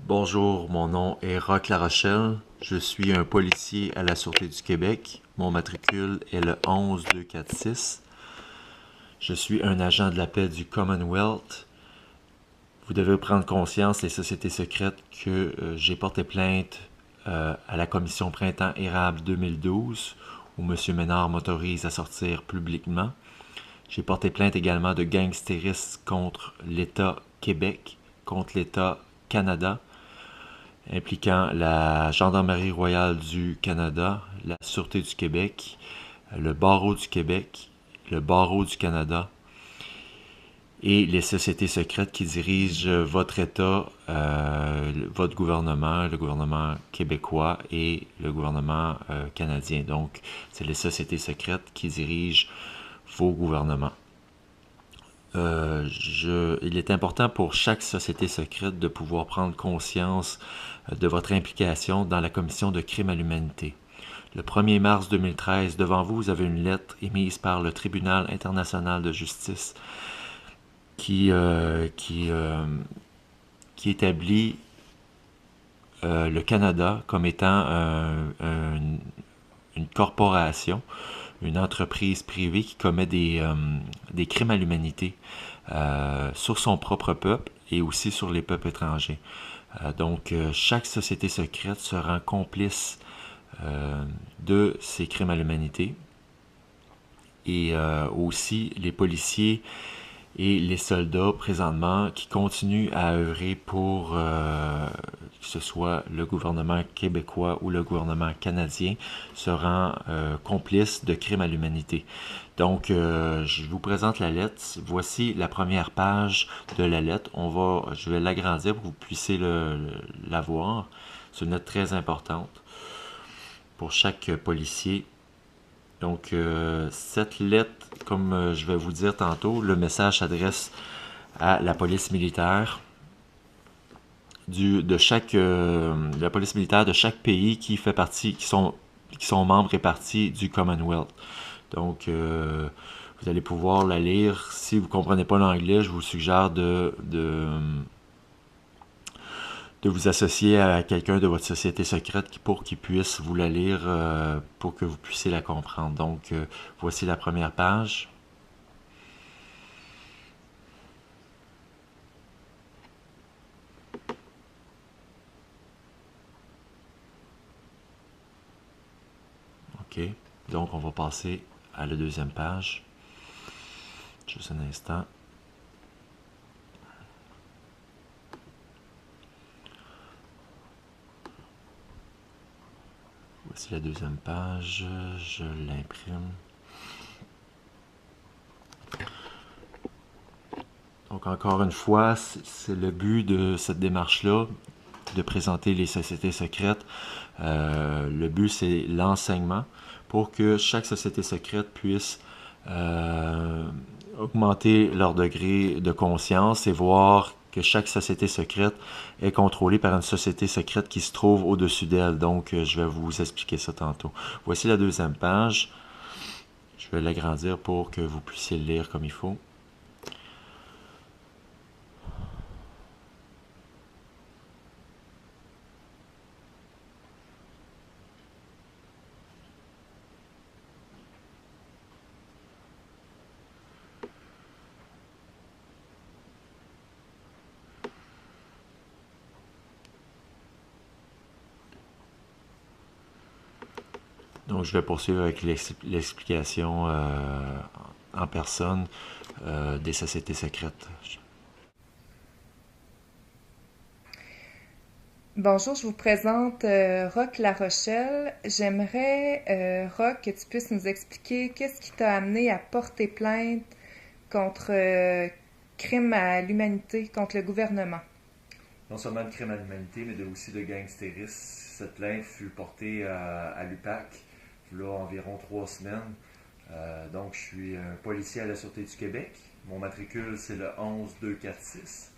Bonjour, mon nom est Roch Larochelle. Je suis un policier à la Sûreté du Québec. Mon matricule est le 11246. Je suis un agent de la paix du Commonwealth. Vous devez prendre conscience, les sociétés secrètes, que j'ai porté plainte à la commission Printemps Érable 2012, où M. Ménard m'autorise à sortir publiquement. J'ai porté plainte également de gangstérisme contre l'État Québec, contre l'État Canada, impliquant la Gendarmerie royale du Canada, la Sûreté du Québec, le Barreau du Québec, le Barreau du Canada et les sociétés secrètes qui dirigent votre État, votre gouvernement, le gouvernement québécois et le gouvernement canadien. Donc, c'est les sociétés secrètes qui dirigent vos gouvernements. Il est important pour chaque société secrète de pouvoir prendre conscience de votre implication dans la commission de crimes à l'humanité. Le 1er mars 2013, devant vous, vous avez une lettre émise par le Tribunal international de justice qui établit le Canada comme étant une corporation, une entreprise privée qui commet des crimes à l'humanité sur son propre peuple et aussi sur les peuples étrangers. Donc, chaque société secrète se rend complice de ces crimes à l'humanité et aussi les policiers et les soldats présentement qui continuent à œuvrer pour que ce soit le gouvernement québécois ou le gouvernement canadien se rend complice de crimes à l'humanité. Donc, je vous présente la lettre. Voici la première page de la lettre. Je vais l'agrandir pour que vous puissiez la voir. C'est une lettre très importante pour chaque policier. Donc, cette lettre, comme je vais vous dire tantôt, le message s'adresse à la police militaire la police militaire de chaque pays qui fait partie, qui sont membres et partie du Commonwealth. Donc, vous allez pouvoir la lire. Si vous ne comprenez pas l'anglais, je vous suggère de vous associer à quelqu'un de votre société secrète pour qu'il puisse vous la lire, pour que vous puissiez la comprendre. Donc, voici la première page. OK. Donc, on va passer à la deuxième page. Juste un instant. Voici la deuxième page. Je l'imprime. Donc, encore une fois, c'est le but de cette démarche-là, de présenter les sociétés secrètes. Le but, c'est l'enseignement pour que chaque société secrète puisse augmenter leur degré de conscience et voir que chaque société secrète est contrôlée par une société secrète qui se trouve au-dessus d'elle. Donc, je vais vous expliquer ça tantôt. Voici la deuxième page. Je vais l'agrandir pour que vous puissiez le lire comme il faut. Donc, je vais poursuivre avec l'explication en personne des sociétés secrètes. Bonjour, je vous présente Roch Larochelle. J'aimerais, Roch, que tu puisses nous expliquer qu'est-ce qui t'a amené à porter plainte contre crime à l'humanité, contre le gouvernement. Non seulement de crime à l'humanité, mais aussi de gangstérisme. Cette plainte fut portée à l'UPAC, il y a environ 3 semaines. Donc, je suis un policier à la Sûreté du Québec. Mon matricule, c'est le 11246.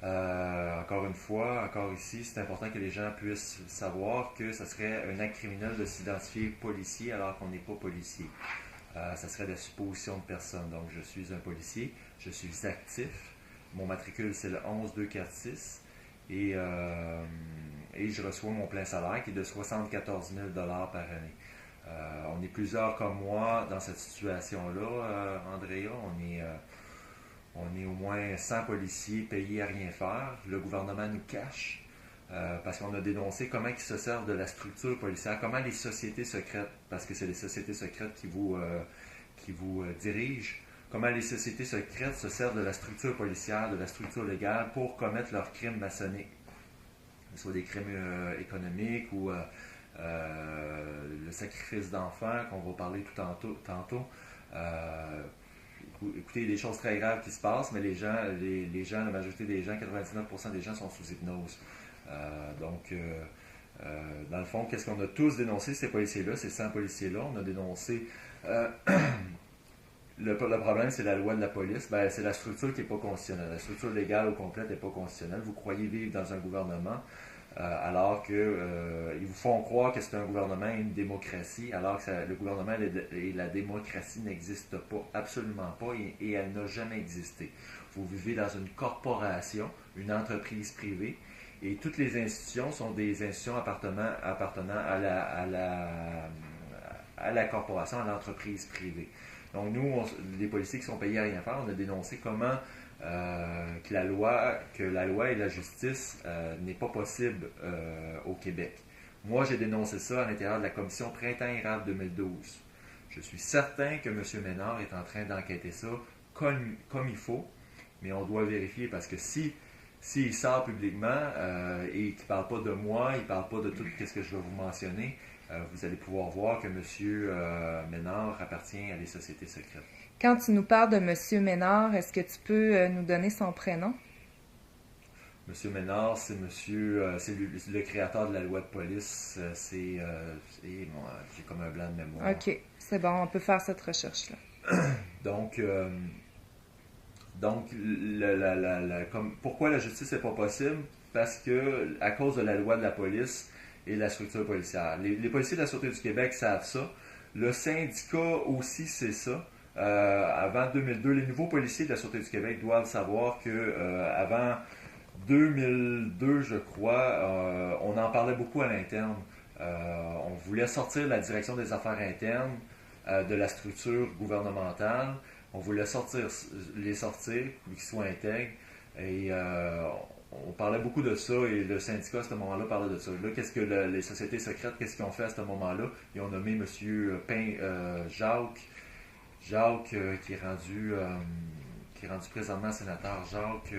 Encore une fois, encore ici, c'est important que les gens puissent savoir que ce serait un acte criminel de s'identifier policier alors qu'on n'est pas policier. Ça serait de la supposition de personne. Donc, je suis un policier, je suis actif. Mon matricule, c'est le 11246. et je reçois mon plein salaire qui est de 74 000 par année. On est plusieurs comme moi dans cette situation-là, Andrea. On est au moins 100 policiers payés à rien faire. Le gouvernement nous cache parce qu'on a dénoncé comment ils se servent de la structure policière, comment les sociétés secrètes, parce que c'est les sociétés secrètes qui vous dirigent, comment les sociétés secrètes se servent de la structure policière, de la structure légale pour commettre leurs crimes maçonniques, que ce soit des crimes économiques ou le sacrifice d'enfants qu'on va parler tantôt. Écoutez, il y a des choses très graves qui se passent, mais les gens, la majorité des gens, 99% des gens sont sous hypnose. Dans le fond, qu'est-ce qu'on a tous dénoncé, ces policiers-là, ces 100 policiers-là? On a dénoncé le problème, c'est la loi de la police. Ben, c'est la structure qui n'est pas constitutionnelle. La structure légale au complet n'est pas constitutionnelle. Vous croyez vivre dans un gouvernement alors qu'ils vous font croire que c'est un gouvernement et une démocratie, alors que le gouvernement et la démocratie n'existent pas, absolument pas, et elle n'a jamais existé. Vous vivez dans une corporation, une entreprise privée, et toutes les institutions sont des institutions appartenant à la corporation, à l'entreprise privée. Donc nous, les policiers qui sont payés à rien faire, on a dénoncé comment que la loi et la justice n'est pas possible au Québec. Moi, j'ai dénoncé ça à l'intérieur de la commission Printemps érable 2012. Je suis certain que M. Ménard est en train d'enquêter ça comme il faut, mais on doit vérifier parce que s'il sort publiquement et qu'il ne parle pas de moi, il ne parle pas de tout ce que je vais vous mentionner, vous allez pouvoir voir que M. Ménard appartient à des sociétés secrètes. Quand tu nous parles de M. Ménard, est-ce que tu peux nous donner son prénom? M. Ménard, c'est le créateur de la loi de police. J'ai comme un blanc de mémoire. OK, c'est bon, on peut faire cette recherche-là. Pourquoi la justice n'est pas possible? Parce que, à cause de la loi de la police et de la structure policière. Les policiers de la Sûreté du Québec savent ça. Le syndicat aussi sait ça. Avant 2002, les nouveaux policiers de la Sûreté du Québec doivent savoir que avant 2002, je crois, on en parlait beaucoup à l'interne. On voulait sortir la direction des affaires internes de la structure gouvernementale. On voulait les sortir, pour qu'ils soient intègres. Et on parlait beaucoup de ça et le syndicat à ce moment-là parlait de ça. Là, qu'est-ce que les sociétés secrètes, qu'est-ce qu'ils ont fait à ce moment-là? Ils ont nommé M. Jacques, qui est rendu présentement sénateur. Jacques,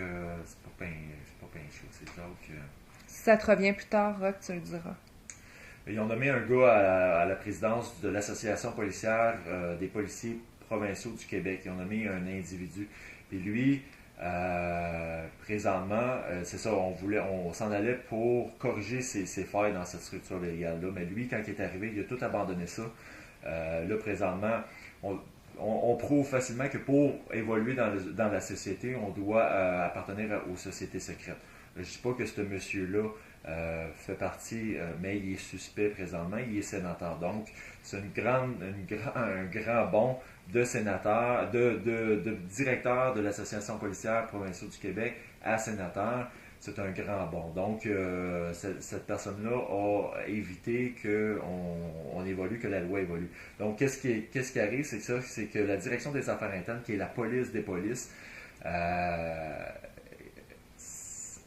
c'est pas Pinchot, c'est Jacques. Si ça te revient plus tard, Roch, tu le diras. Ils ont nommé un gars à la présidence de l'Association policière des policiers provinciaux du Québec. Ils ont nommé un individu. Puis lui, présentement, c'est ça, on s'en allait pour corriger ces failles dans cette structure légale-là. Mais lui, quand il est arrivé, il a tout abandonné ça. Là, présentement, on prouve facilement que pour évoluer dans la société, on doit appartenir aux sociétés secrètes. Je ne dis pas que ce monsieur-là fait partie, mais il est suspect présentement, il est sénateur. Donc, c'est un grand bond de sénateur, de directeur de l'Association policière provinciale du Québec à sénateur. C'est un grand bond. Donc, cette personne-là a évité qu'on évolue, que la loi évolue. Donc, qu'est-ce qui arrive, c'est que la direction des affaires internes, qui est la police des polices,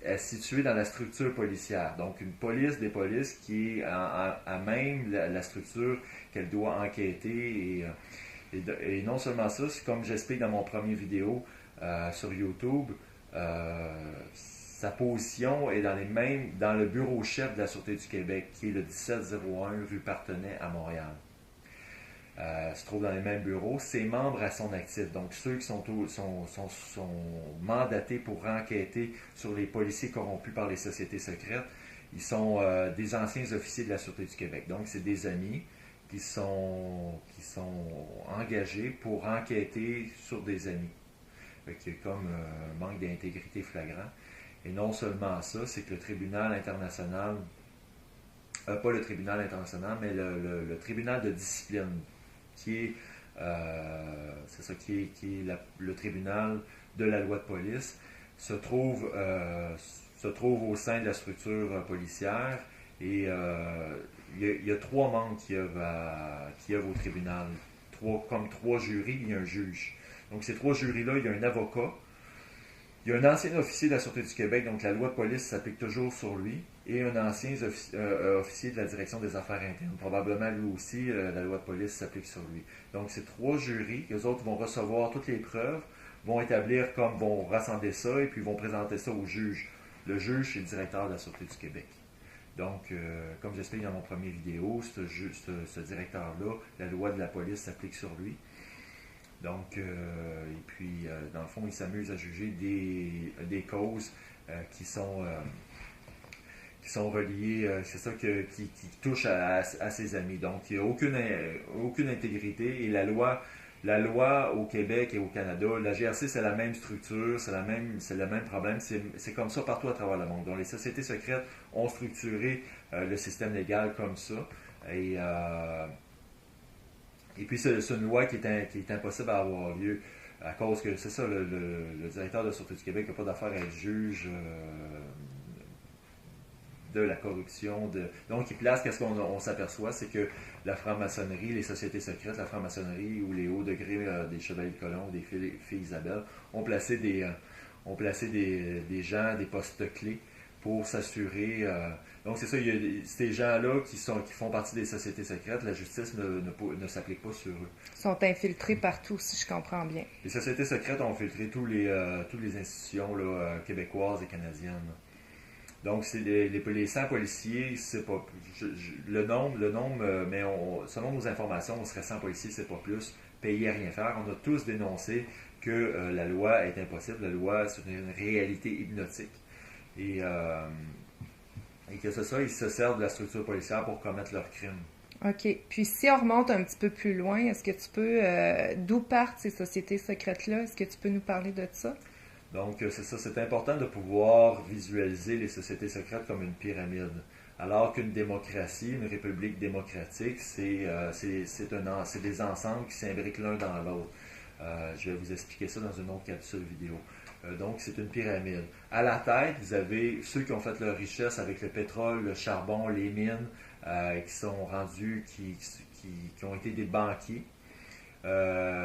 est située dans la structure policière. Donc, une police des polices qui est à même la structure qu'elle doit enquêter. Et non seulement ça, c'est comme j'explique dans mon premier vidéo sur YouTube, sa position est dans le bureau chef de la Sûreté du Québec, qui est le 1701 rue Partenay à Montréal. Se trouve dans les mêmes bureaux. Ses membres à son actif, donc ceux qui sont mandatés pour enquêter sur les policiers corrompus par les sociétés secrètes, ils sont des anciens officiers de la Sûreté du Québec. Donc, c'est des amis qui sont engagés pour enquêter sur des amis. Il y a comme un manque d'intégrité flagrant. Et non seulement ça, c'est que le tribunal international, pas le tribunal international, mais le tribunal de discipline, qui est le tribunal de la loi de police, se trouve se trouve au sein de la structure policière et il y a 3 membres qui œuvrent au tribunal. Comme 3 jurys, il y a un juge. Donc ces 3 jurys-là, il y a un avocat, il y a un ancien officier de la Sûreté du Québec, donc la loi de police s'applique toujours sur lui, et un ancien officier de la Direction des affaires internes. Probablement, lui aussi, la loi de police s'applique sur lui. Donc, ces 3 jurys, eux autres vont recevoir toutes les preuves, vont rassembler ça, et puis vont présenter ça au juge. Le juge, c'est le directeur de la Sûreté du Québec. Donc, comme j'explique dans mon premier vidéo, ce directeur-là, la loi de la police s'applique sur lui. Donc, dans le fond, il s'amuse à juger des causes qui sont reliées, c'est ça, qui touchent à ses amis. Donc, il n'y a aucune intégrité et la loi au Québec et au Canada, la GRC, c'est la même structure, c'est le même problème. C'est comme ça partout à travers le monde. Donc, les sociétés secrètes ont structuré le système légal comme ça. Et puis, c'est une loi qui est impossible à avoir lieu à cause que, c'est ça, le directeur de la Sûreté du Québec n'a pas d'affaire à être juge de la corruption. Donc, il place, qu'est-ce qu'on s'aperçoit, c'est que la franc-maçonnerie, les sociétés secrètes, la franc-maçonnerie ou les hauts degrés des chevaliers de colon, des filles Isabelle, ont placé des gens, des postes clés pour s'assurer. Donc, c'est ça, il y a ces gens-là qui font partie des sociétés secrètes, la justice ne s'applique pas sur eux. Ils sont infiltrés partout, si je comprends bien. Les sociétés secrètes ont infiltré toutes les institutions québécoises et canadiennes. Donc, c'est les 100 policiers, c'est pas le nombre, mais selon nos informations, on serait 100 policiers, c'est pas plus, payés à rien faire. On a tous dénoncé que la loi est impossible, la loi, c'est une réalité hypnotique. Et que c'est ça, ils se servent de la structure policière pour commettre leurs crimes. OK. Puis si on remonte un petit peu plus loin, est-ce que tu peux, d'où partent ces sociétés secrètes-là? Est-ce que tu peux nous parler de ça? Donc, c'est ça, c'est important de pouvoir visualiser les sociétés secrètes comme une pyramide. Alors qu'une démocratie, une république démocratique, c'est des ensembles qui s'imbriquent l'un dans l'autre. Je vais vous expliquer ça dans une autre capsule vidéo. Donc, c'est une pyramide. À la tête, vous avez ceux qui ont fait leur richesse avec le pétrole, le charbon, les mines, qui sont rendus, qui ont été des banquiers.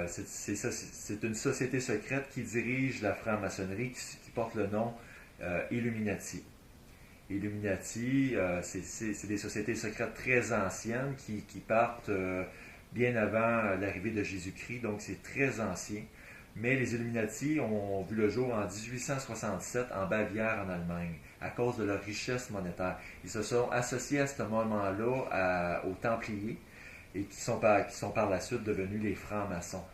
C'est une société secrète qui dirige la franc-maçonnerie qui porte le nom Illuminati. Illuminati, c'est des sociétés secrètes très anciennes qui partent bien avant l'arrivée de Jésus-Christ, donc c'est très ancien. Mais les Illuminati ont vu le jour en 1867 en Bavière, en Allemagne, à cause de leur richesse monétaire. Ils se sont associés à ce moment-là aux Templiers et qui sont par la suite devenus les francs-maçons.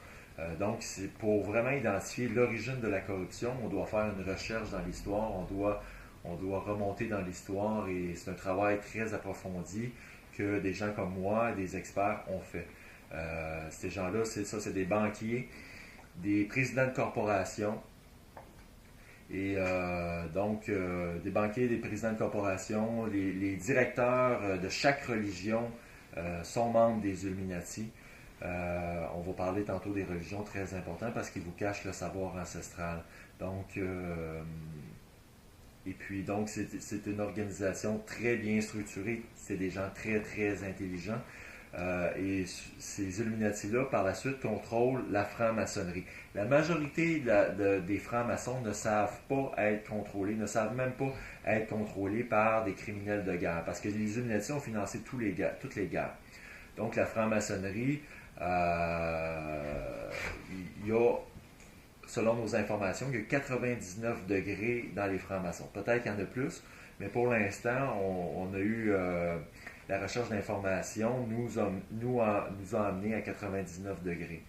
Donc, c'est pour vraiment identifier l'origine de la corruption, on doit faire une recherche dans l'histoire, on doit remonter dans l'histoire et c'est un travail très approfondi que des gens comme moi, des experts, ont fait. Ces gens-là, c'est des banquiers, des présidents de corporations, et des banquiers, des présidents de corporations, les directeurs de chaque religion sont membres des Illuminati. On va parler tantôt des religions très importantes parce qu'ils vous cachent le savoir ancestral. Donc, c'est une organisation très bien structurée. C'est des gens très, très intelligents. Et ces Illuminati-là, par la suite, contrôlent la franc-maçonnerie. La majorité des francs-maçons ne savent pas être contrôlés, ne savent même pas être contrôlés par des criminels de guerre, parce que les Illuminati ont financé toutes les guerres. Donc, la franc-maçonnerie, il y a, selon nos informations, il y a 99 degrés dans les francs-maçons. Peut-être qu'il y en a plus, mais pour l'instant, on a eu... la recherche d'informations nous a amené à 99 degrés.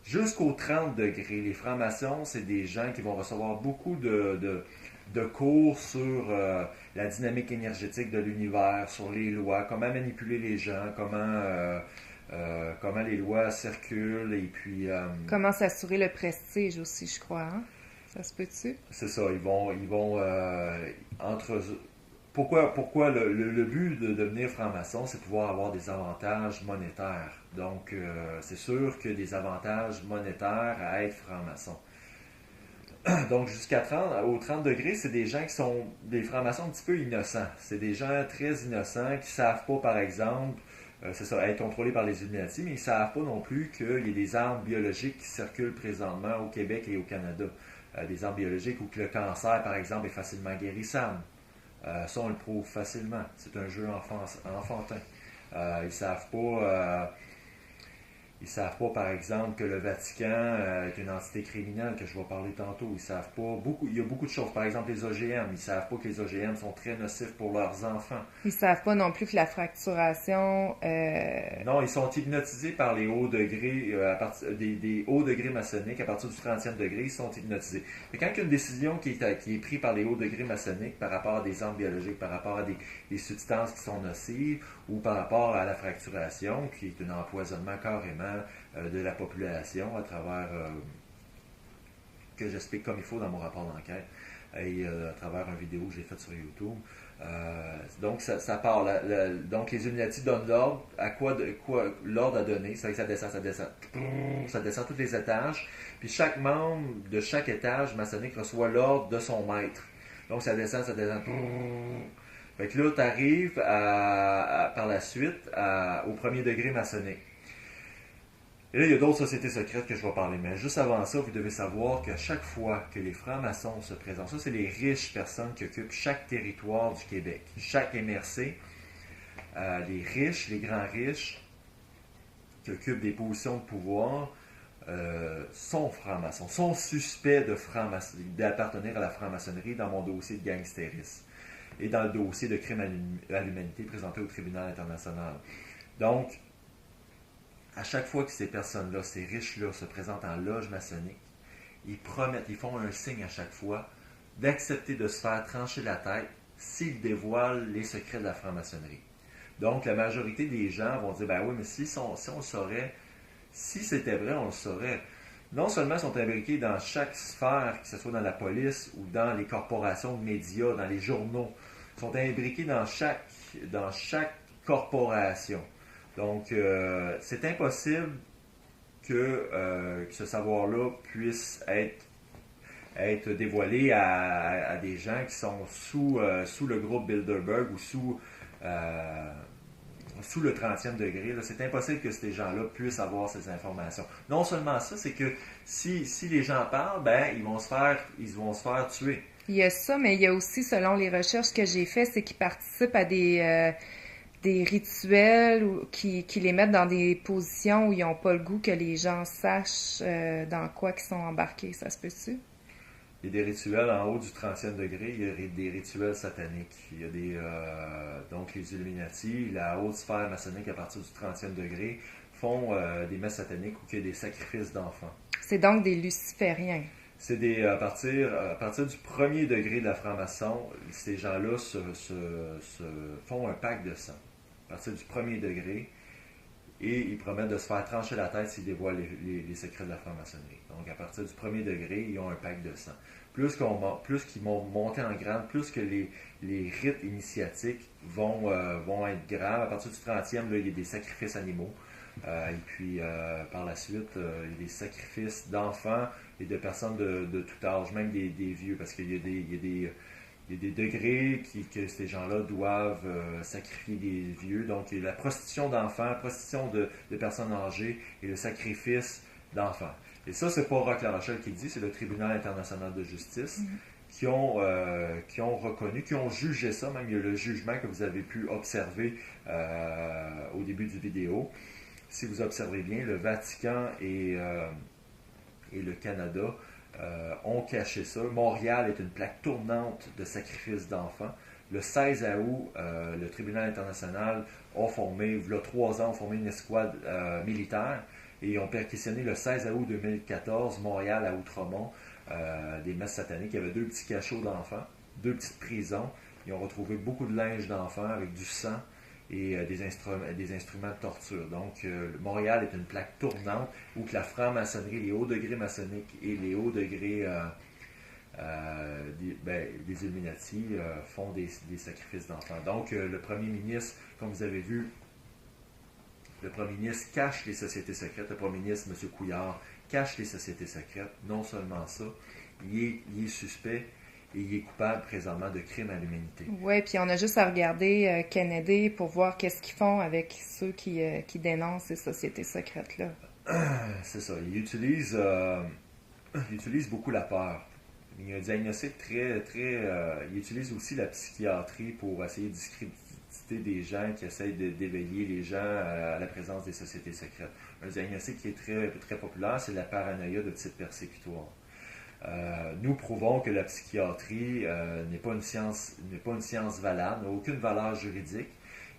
Jusqu'aux 30 degrés, les francs-maçons, c'est des gens qui vont recevoir beaucoup de cours sur la dynamique énergétique de l'univers, sur les lois, comment manipuler les gens, comment les lois circulent, et puis... Comment s'assurer le prestige aussi, je crois. Hein? Ça se peut-tu? C'est ça, ils vont Pourquoi le but de devenir franc-maçon, c'est de pouvoir avoir des avantages monétaires. Donc, c'est sûr que des avantages monétaires à être franc-maçon. Donc jusqu'à 30, au 30 degrés, c'est des gens qui sont des francs-maçons un petit peu innocents. C'est des gens très innocents qui savent pas, par exemple, c'est ça, être contrôlés par les Illuminati, mais ils savent pas non plus qu'il y a des armes biologiques qui circulent présentement au Québec et au Canada. Des armes biologiques où que le cancer, par exemple, est facilement guérissable. Ça, on le prouve facilement. C'est un jeu enfantin. Ils savent pas... Ils savent pas, par exemple, que le Vatican est une entité criminelle, que je vais parler tantôt. Ils savent pas beaucoup. Il y a beaucoup de choses. Par exemple, les OGM. Ils savent pas que les OGM sont très nocifs pour leurs enfants. Ils savent pas non plus que la fracturation... Non, ils sont hypnotisés par les hauts degrés, à partir des hauts degrés maçonniques. À partir du 30e degré, ils sont hypnotisés. Mais quand il y a une décision qui est prise par les hauts degrés maçonniques par rapport à des armes biologiques, par rapport à des substances qui sont nocives, ou par rapport à la fracturation, qui est un empoisonnement carrément de la population à travers, que j'explique comme il faut dans mon rapport d'enquête, et à travers une vidéo que j'ai faite sur YouTube. Donc, ça part. Donc, les Illuminati donnent l'ordre. À quoi l'ordre à donner? C'est vrai que ça descend, ça descend. Ça descend tous les étages. Puis chaque membre de chaque étage maçonnique reçoit l'ordre de son maître. Donc, ça descend, ça descend. Fait que là, tu arrives par la suite au premier degré maçonnique. Et là, il y a d'autres sociétés secrètes que je vais parler. Mais juste avant ça, vous devez savoir qu'à chaque fois que les francs-maçons se présentent, ça, c'est les riches personnes qui occupent chaque territoire du Québec. Chaque MRC, les riches, les grands riches, qui occupent des positions de pouvoir, sont francs-maçons, sont suspects d'appartenir à la franc-maçonnerie dans mon dossier de gangstérisme et dans le dossier de crime à l'humanité présenté au tribunal international. Donc, à chaque fois que ces personnes-là, ces riches-là, se présentent en loge maçonnique, ils promettent, ils font un signe à chaque fois d'accepter de se faire trancher la tête s'ils dévoilent les secrets de la franc-maçonnerie. Donc, la majorité des gens vont dire, ben oui, mais si on le saurait, si c'était vrai, on le saurait. Non seulement sont imbriqués dans chaque sphère, que ce soit dans la police ou dans les corporations de médias, dans les journaux, sont imbriqués dans chaque corporation. Donc, c'est impossible que ce savoir-là puisse être dévoilé à des gens qui sont sous le groupe Bilderberg ou sous le 30e degré. Là. C'est impossible que ces gens-là puissent avoir ces informations. Non seulement ça, c'est que si les gens parlent, ben ils vont se faire tuer. Il y a ça, mais il y a aussi, selon les recherches que j'ai faites, c'est qu'ils participent à des rituels qui les mettent dans des positions où ils n'ont pas le goût que les gens sachent dans quoi ils sont embarqués. Ça se peut-tu? Il y a des rituels en haut du 30e degré, il y a des rituels sataniques. Il y a donc les Illuminati, la haute sphère maçonnique à partir du 30e degré font des messes sataniques où il y a des sacrifices d'enfants. C'est donc des lucifériens. C'est à partir du premier degré de la franc-maçon, ces gens-là font un pacte de sang. À partir du premier degré, et ils promettent de se faire trancher la tête s'ils dévoilent les secrets de la franc-maçonnerie. Donc, à partir du premier degré, ils ont un pacte de sang. Plus qu'ils vont monter en grade, plus que les rites initiatiques vont être graves. À partir du 30e, là, il y a des sacrifices animaux. Et puis, par la suite, il y a des sacrifices d'enfants et de personnes de tout âge, même des vieux, parce qu'il y a des degrés que ces gens-là doivent sacrifier des vieux. Donc, il y a la prostitution d'enfants, la prostitution de personnes âgées et le sacrifice d'enfants. Et ça, c'est pas Roch La Rochelle qui le dit, c'est le Tribunal international de justice qui ont reconnu, qui ont jugé ça. Même, il y a le jugement que vous avez pu observer au début du vidéo. Si vous observez bien, le Vatican et le Canada ont caché ça. Montréal est une plaque tournante de sacrifices d'enfants. Le 16 août, le tribunal international il y a 3 ans, a formé une escouade militaire et ils ont perquisitionné le 16 août 2014, Montréal à Outremont, des messes sataniques. Il y avait 2 petits cachots d'enfants, 2 petites prisons. Ils ont retrouvé beaucoup de linge d'enfants avec du sang et des instruments de torture. Donc, Montréal est une plaque tournante où que la franc-maçonnerie, les hauts degrés maçonniques et les hauts degrés des Illuminati font des sacrifices d'enfants. Donc, le premier ministre, comme vous avez vu, le premier ministre cache les sociétés secrètes. Le premier ministre, M. Couillard, cache les sociétés secrètes. Non seulement ça, il est suspect et il est coupable présentement de crimes à l'humanité. Oui, puis on a juste à regarder Kennedy pour voir qu'est-ce qu'ils font avec ceux qui dénoncent ces sociétés secrètes-là. C'est ça. Il utilise beaucoup la peur. Il y a un diagnostic il utilise aussi la psychiatrie pour essayer de discréditer des gens qui essayent d'éveiller les gens à la présence des sociétés secrètes. Un diagnostic qui est très populaire, c'est la paranoïa de type persécutoire. Nous prouvons que la psychiatrie n'est pas une science valable, n'a aucune valeur juridique,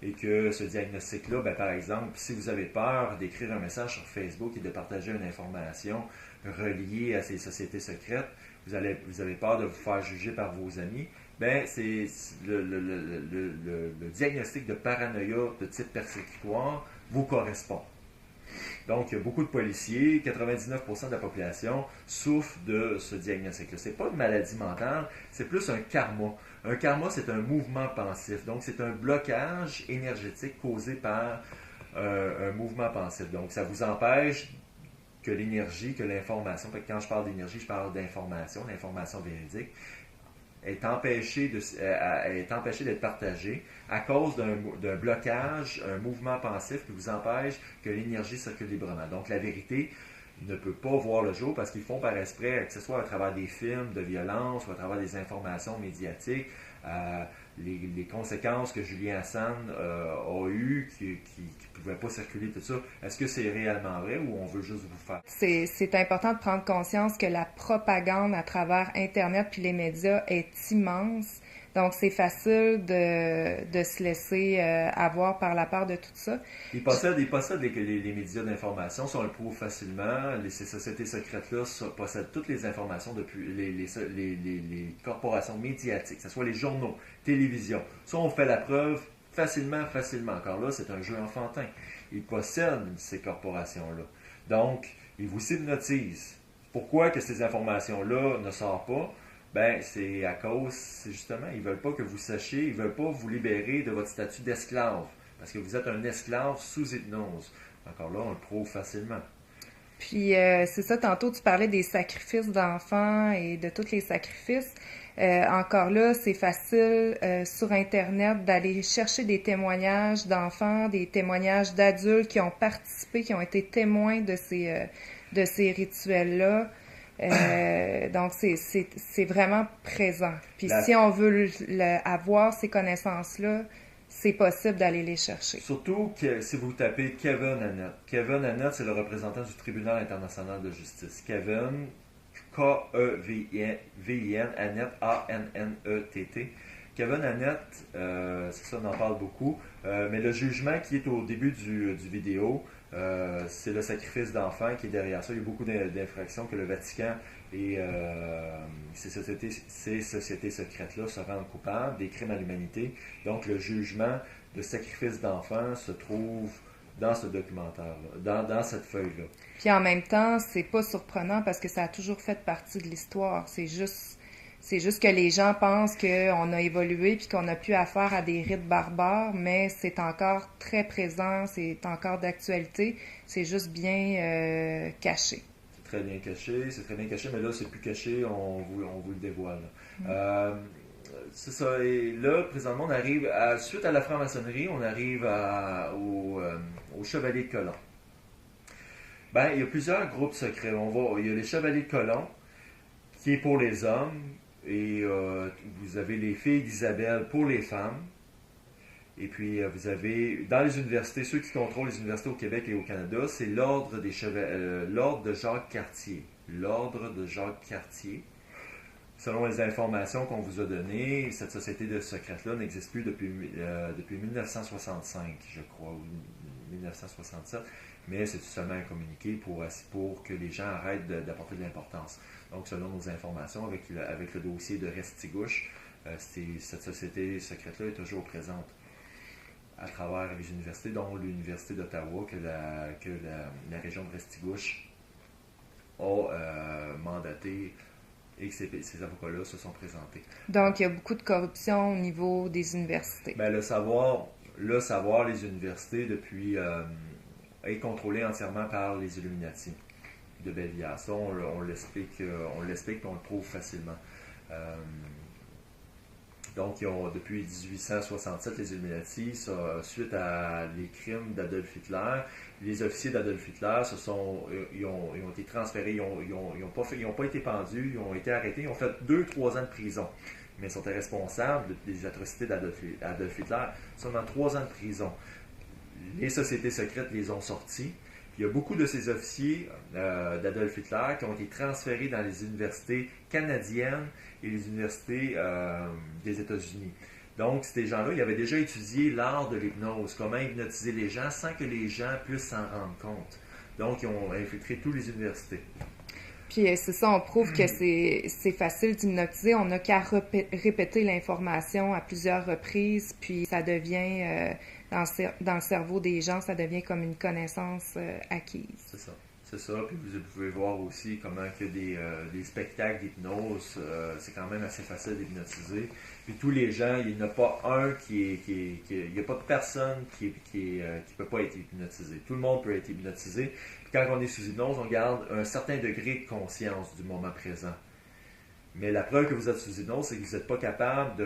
et que ce diagnostic-là, par exemple, si vous avez peur d'écrire un message sur Facebook et de partager une information reliée à ces sociétés secrètes, vous avez peur de vous faire juger par vos amis, c'est le diagnostic de paranoïa de type persécutoire vous correspond. Donc, beaucoup de policiers, 99% de la population, souffrent de ce diagnostic-là. Ce n'est pas une maladie mentale, c'est plus un karma. Un karma, c'est un mouvement pensif. Donc, c'est un blocage énergétique causé par un mouvement pensif. Donc, ça vous empêche que l'énergie, que l'information, quand je parle d'énergie, je parle d'information, l'information véridique, est empêchée d'être partagée à cause d'un blocage, un mouvement pensif qui vous empêche que l'énergie circule librement. Donc la vérité ne peut pas voir le jour parce qu'ils font par esprit, que ce soit à travers des films de violence ou à travers des informations médiatiques, les conséquences que Julien Hassan a eues, qui ne pouvaient pas circuler, tout ça. Est-ce que c'est réellement vrai ou on veut juste vous faire? C'est important de prendre conscience que la propagande à travers Internet puis les médias est immense. Donc, c'est facile de se laisser avoir par la peur de tout ça. Ils possèdent les médias d'information, si on le prouve facilement. Ces sociétés secrètes-là possèdent toutes les informations depuis les corporations médiatiques, que ce soit les journaux, télévision. Ça, on fait la preuve facilement. Encore là, c'est un jeu enfantin. Ils possèdent ces corporations-là. Donc, ils vous hypnotisent. Pourquoi que ces informations-là ne sortent pas? C'est à cause, c'est justement, ils ne veulent pas que vous sachiez, ils ne veulent pas vous libérer de votre statut d'esclave. Parce que vous êtes un esclave sous hypnose. Encore là, on le prouve facilement. Puis, c'est ça, tantôt, tu parlais des sacrifices d'enfants et de tous les sacrifices. Encore là, c'est facile sur Internet d'aller chercher des témoignages d'enfants, des témoignages d'adultes qui ont participé, qui ont été témoins de ces rituels-là. Donc, c'est vraiment présent. Puis, si on veut avoir ces connaissances-là, c'est possible d'aller les chercher. Surtout que si vous tapez Kevin Annett. Kevin Annett, c'est le représentant du Tribunal international de justice. Kevin, K-E-V-I-N, Annett, A-N-N-E-T-T. Kevin Annett, c'est ça, on en parle beaucoup. Mais le jugement qui est au début du vidéo, c'est le sacrifice d'enfants qui est derrière ça. Il y a beaucoup d'infractions que le Vatican et ces sociétés secrètes-là se rendent coupables des crimes à l'humanité. Donc le jugement de sacrifice d'enfants se trouve dans ce documentaire-là, dans cette feuille-là. Puis en même temps, c'est pas surprenant parce que ça a toujours fait partie de l'histoire. C'est juste que les gens pensent qu'on a évolué puis qu'on n'a plus affaire à des rites barbares, mais c'est encore très présent, c'est encore d'actualité. C'est juste bien caché. C'est très bien caché, mais là, c'est plus caché, on vous le dévoile. C'est ça, et là, présentement, on arrive, suite à la franc-maçonnerie, on arrive au Chevalier de Colomb. Il y a plusieurs groupes secrets. Il y a les Chevaliers de Colomb, qui est pour les hommes, et vous avez les filles d'Isabelle pour les femmes. Et puis, vous avez, dans les universités, ceux qui contrôlent les universités au Québec et au Canada, c'est l'ordre de Jacques Cartier. L'ordre de Jacques Cartier. Selon les informations qu'on vous a données, cette société de secrètes-là n'existe plus depuis 1965, je crois, ou 1967. Mais c'est seulement un communiqué pour que les gens arrêtent d'apporter de l'importance. Donc, selon nos informations, avec le dossier de Restigouche, cette société secrète-là est toujours présente à travers les universités, dont l'Université d'Ottawa, que la région de Restigouche a mandaté et que ces avocats-là se sont présentés. Donc, il y a beaucoup de corruption au niveau des universités. Le savoir, les universités, depuis, est contrôlé entièrement par les Illuminati. de Bellevilliers. Ça, on l'explique et on le prouve facilement. Donc, depuis 1867, les Illuminati, suite à les crimes d'Adolf Hitler, les officiers d'Adolf Hitler ils ont été transférés, ils n'ont pas été pendus, ils ont été arrêtés, ils ont fait 2-3 ans de prison. Mais ils sont responsables des atrocités d'Adolf Hitler. Seulement 3 ans de prison. Les sociétés secrètes les ont sortis. Puis il y a beaucoup de ces officiers d'Adolf Hitler qui ont été transférés dans les universités canadiennes et les universités des États-Unis. Donc, ces gens-là, ils avaient déjà étudié l'art de l'hypnose, comment hypnotiser les gens sans que les gens puissent s'en rendre compte. Donc, ils ont infiltré toutes les universités. Puis c'est ça, on prouve que c'est facile d'hypnotiser. On n'a qu'à répéter l'information à plusieurs reprises, puis ça devient, dans le cerveau des gens, ça devient comme une connaissance acquise. C'est ça. C'est ça, puis vous pouvez voir aussi comment que des spectacles d'hypnose, c'est quand même assez facile d'hypnotiser. Puis tous les gens, il n'y en a pas un il n'y a pas de personne qui peut pas être hypnotisé. Tout le monde peut être hypnotisé. Puis quand on est sous hypnose, on garde un certain degré de conscience du moment présent. Mais la preuve que vous êtes sous hypnose, c'est que vous n'êtes pas capable de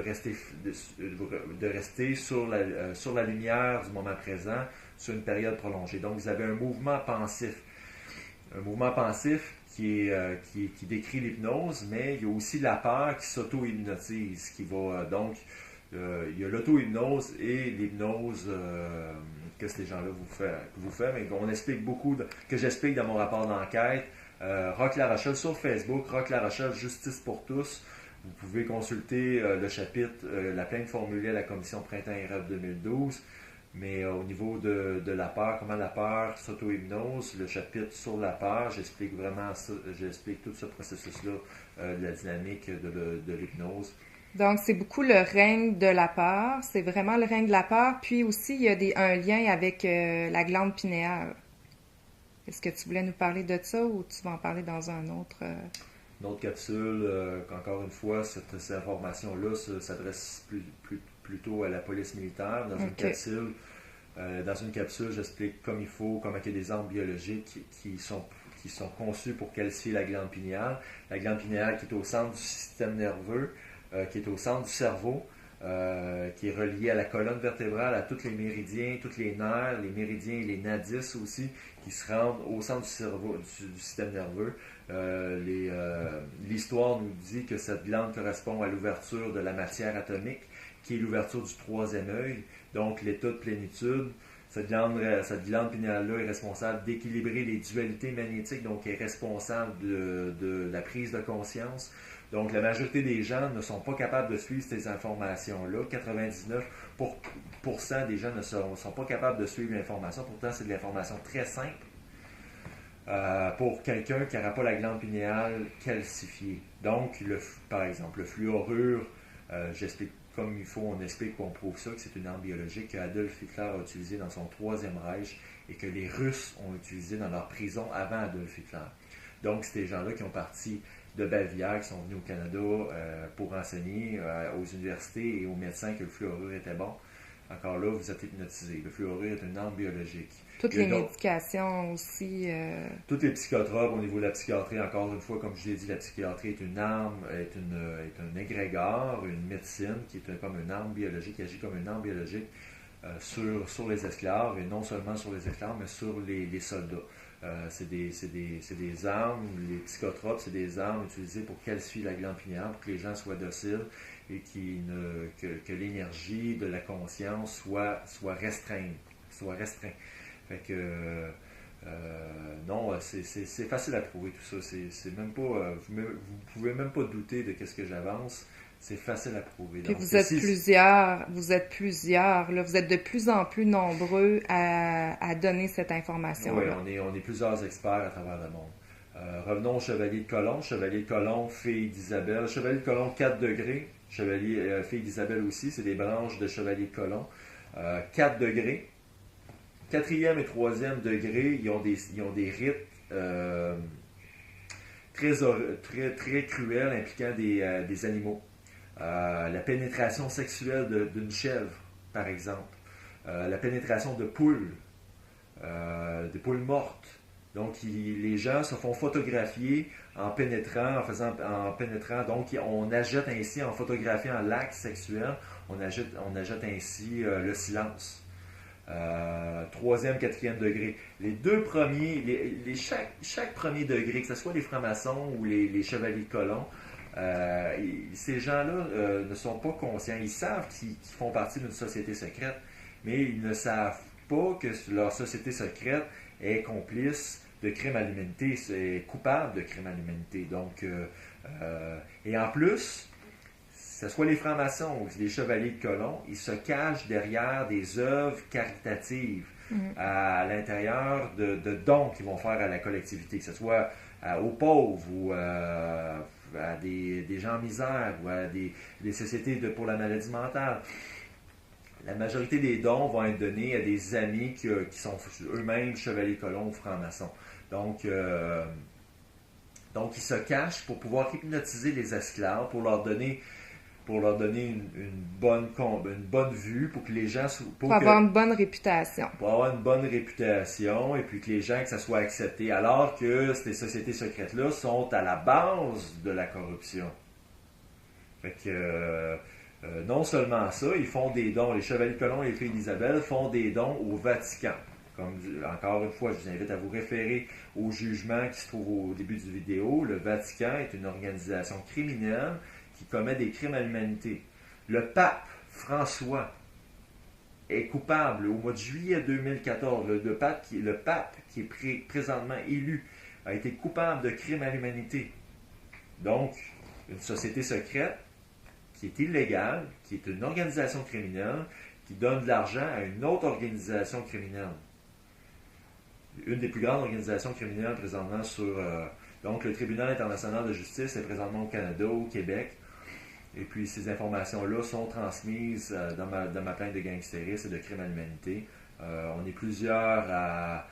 rester sur la lumière du moment présent sur une période prolongée. Donc vous avez un mouvement pensif. Un mouvement pensif qui décrit l'hypnose, mais il y a aussi la peur qui s'auto-hypnotise, qui va donc il y a l'auto-hypnose et l'hypnose que ces gens-là vous font, mais qu'on explique beaucoup, que j'explique dans mon rapport d'enquête. Roch La Rochelle sur Facebook, Roch La Rochelle Justice pour tous. Vous pouvez consulter le chapitre, la plainte formulée à la commission Printemps et Rêve 2012. Mais au niveau de la peur, comment la peur s'auto-hypnose, le chapitre sur la peur, j'explique vraiment ça, j'explique tout ce processus-là de la dynamique de l'hypnose. Donc, c'est beaucoup le règne de la peur, c'est vraiment le règne de la peur, puis aussi il y a un lien avec la glande pinéale. Est-ce que tu voulais nous parler de ça ou tu vas en parler dans un autre... Une autre capsule, encore une fois, cette information-là s'adresse plutôt à la police militaire. Dans une capsule, j'explique comme il faut, comment il y a des armes biologiques qui sont conçues pour calcifier la glande pinéale. La glande pinéale qui est au centre du système nerveux, qui est au centre du cerveau, qui est reliée à la colonne vertébrale, à tous les méridiens, tous les nerfs, les méridiens et les nadis aussi, qui se rendent au centre du cerveau, du système nerveux. L'histoire nous dit que cette glande correspond à l'ouverture de la matière atomique, qui est l'ouverture du troisième œil, donc l'état de plénitude. Cette glande pinéale-là est responsable d'équilibrer les dualités magnétiques, donc est responsable de la prise de conscience. Donc la majorité des gens ne sont pas capables de suivre ces informations-là. 99% des gens ne sont pas capables de suivre l'information. Pourtant, c'est de l'information très simple pour quelqu'un qui n'aura pas la glande pinéale calcifiée. Donc, par exemple, le fluorure, j'explique comme il faut, on explique qu'on prouve ça, que c'est une arme biologique que Adolf Hitler a utilisée dans son Troisième Reich et que les Russes ont utilisé dans leur prison avant Adolf Hitler. Donc, c'est des gens-là qui ont parti de Bavière, qui sont venus au Canada pour enseigner aux universités et aux médecins que le fluorure était bon. Encore là, vous êtes hypnotisé. Le fluorure est une arme biologique. Toutes les médications aussi. Toutes les psychotropes au niveau de la psychiatrie, encore une fois, comme je l'ai dit, la psychiatrie est une arme, est un égrégore, une médecine qui est comme une arme biologique, qui agit comme une arme biologique sur les esclaves, et non seulement sur les esclaves, mais sur les soldats. C'est des armes, les psychotropes, c'est des armes utilisées pour calcifier la glande pinéale, pour que les gens soient dociles et que l'énergie de la conscience soit restreinte. Fait que non, c'est facile à prouver tout ça. C'est même pas, vous pouvez même pas douter de ce que j'avance. C'est facile à prouver. Puis donc, vous êtes plusieurs, là, vous êtes de plus en plus nombreux à donner cette information. Oui, on est plusieurs experts à travers le monde. Revenons au Chevalier de Colomb. Chevalier de Colomb, fille d'Isabelle. Chevalier de Colomb, 4 degrés. Chevalier, fille d'Isabelle aussi, c'est des branches de Chevalier de Colomb. 4 degrés. 4e et 3e degré, ils ont des rites très cruels impliquant des animaux. La pénétration sexuelle d'une chèvre, par exemple. La pénétration de poules, des poules mortes. Donc, les gens se font photographier en pénétrant, Donc, on achète ainsi, en photographiant l'acte sexuel, on achète ainsi le silence. Troisième, quatrième degré. Les deux premiers, chaque premier degré, que ce soit les francs-maçons ou les chevaliers de colon, ces gens-là ne sont pas conscients. Ils savent qu'ils font partie d'une société secrète, mais ils ne savent pas que leur société secrète est complice de crimes à l'humanité, est coupable de crimes à l'humanité. Donc, et en plus, que ce soit les francs-maçons ou les chevaliers de colon, ils se cachent derrière des œuvres caritatives à l'intérieur de dons qu'ils vont faire à la collectivité, que ce soit aux pauvres ou à des gens en misère ou à des sociétés pour la maladie mentale. La majorité des dons vont être donnés à des amis qui sont eux-mêmes chevaliers de colon ou francs-maçons. Donc, ils se cachent pour pouvoir hypnotiser les esclaves, pour leur donner une bonne vue, pour que les gens... Pour avoir une bonne réputation. Pour avoir une bonne réputation, et puis que les gens, que ça soit accepté, alors que ces sociétés secrètes-là sont à la base de la corruption. Fait que... non seulement ça, ils font des dons. Les chevaliers de colon et les filles d'Isabelle font des dons au Vatican. Comme, encore une fois, je vous invite à vous référer au jugement qui se trouve au début du vidéo. Le Vatican est une organisation criminelle qui commet des crimes à l'humanité. Le pape François est coupable au mois de juillet 2014. Le pape qui est présentement élu a été coupable de crimes à l'humanité. Donc, une société secrète qui est illégale, qui est une organisation criminelle, qui donne de l'argent à une autre organisation criminelle. Une des plus grandes organisations criminelles présentement donc le Tribunal international de justice est présentement au Canada, au Québec. Et puis ces informations-là sont transmises dans ma plainte de gangstérisme et de crime à l'humanité. On est plusieurs à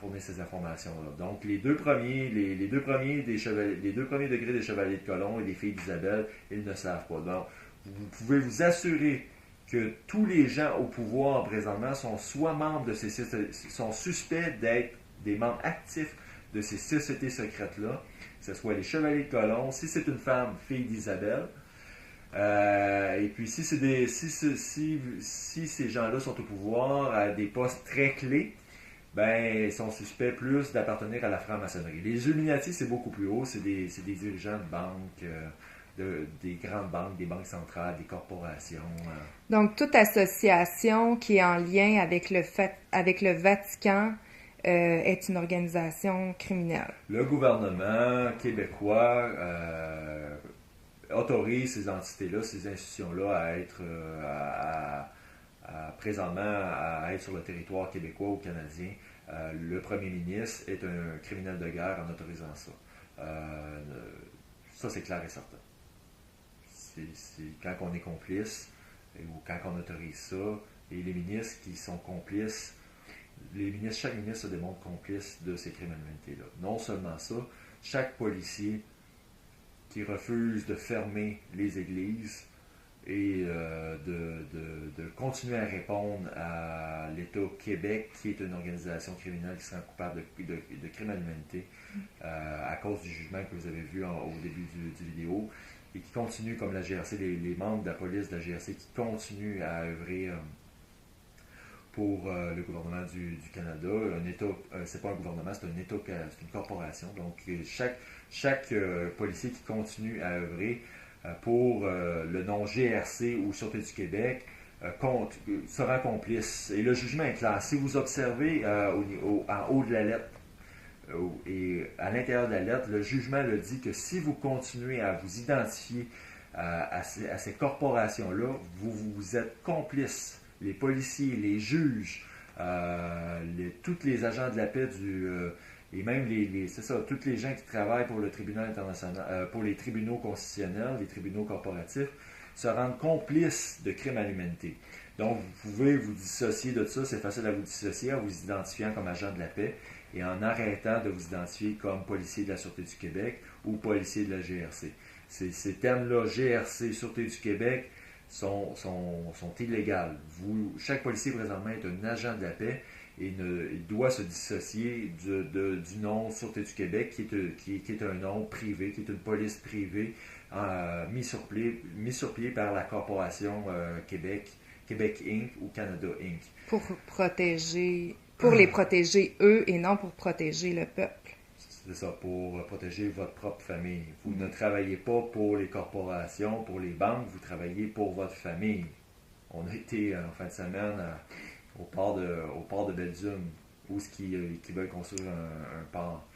fournir ces informations-là. Donc les deux premiers degrés des chevaliers de colon et des filles d'Isabelle, ils ne savent pas. Donc vous pouvez vous assurer que tous les gens au pouvoir présentement sont soit membres de sont suspects d'être des membres actifs de ces sociétés secrètes-là, que ce soit les chevaliers de colon, si c'est une femme, fille d'Isabelle, et puis si ces gens-là sont au pouvoir à des postes très clés, ben ils sont suspects plus d'appartenir à la franc-maçonnerie. Les Illuminati, c'est beaucoup plus haut, c'est des dirigeants de banques, des grandes banques, des banques centrales, des corporations. Donc, toute association qui est en lien avec le Vatican est une organisation criminelle. Le gouvernement québécois autorise ces entités-là, ces institutions-là à être présentement à être sur le territoire québécois ou canadien. Le premier ministre est un criminel de guerre en autorisant ça. Ça, c'est clair et certain. Quand on est complice ou quand on autorise ça, et les ministres qui sont complices, chaque ministre se démontre complice de ces crimes à l'humanité-là. Non seulement ça, chaque policier qui refuse de fermer les églises et de continuer à répondre à l'État Québec, qui est une organisation criminelle qui sera coupable de crimes à l'humanité à cause du jugement que vous avez vu au début du vidéo, et qui continue, comme la GRC, les membres de la police de la GRC qui continuent à œuvrer pour le gouvernement du Canada. Un État, c'est pas un gouvernement, c'est une corporation. Donc, chaque policier qui continue à œuvrer pour le nom GRC ou Sûreté du Québec sera complice. Et le jugement est clair. Si vous observez en haut de la lettre et à l'intérieur de la lettre, le jugement le dit que si vous continuez à vous identifier à ces corporations-là, vous êtes complices. Les policiers, les juges, tous les agents de la paix et même tous les gens qui travaillent pour le tribunal international, pour les tribunaux constitutionnels, les tribunaux corporatifs, se rendent complices de crimes à l'humanité. Donc, vous pouvez vous dissocier de ça, c'est facile à vous dissocier en vous identifiant comme agent de la paix et en arrêtant de vous identifier comme policier de la Sûreté du Québec ou policier de la GRC. Ces termes-là, GRC, Sûreté du Québec, sont illégales. Chaque policier présentement est un agent de la paix il doit se dissocier du nom Sûreté du Québec, qui est un nom privé, qui est une police privée, mis sur pied par la corporation Québec Inc. ou Canada Inc. Pour les protéger eux et non pour protéger le peuple. C'est ça, pour protéger votre propre famille. Vous ne travaillez pas pour les corporations, pour les banques, vous travaillez pour votre famille. On a été en fin de semaine au port de Belgium, où qui veulent construire un port.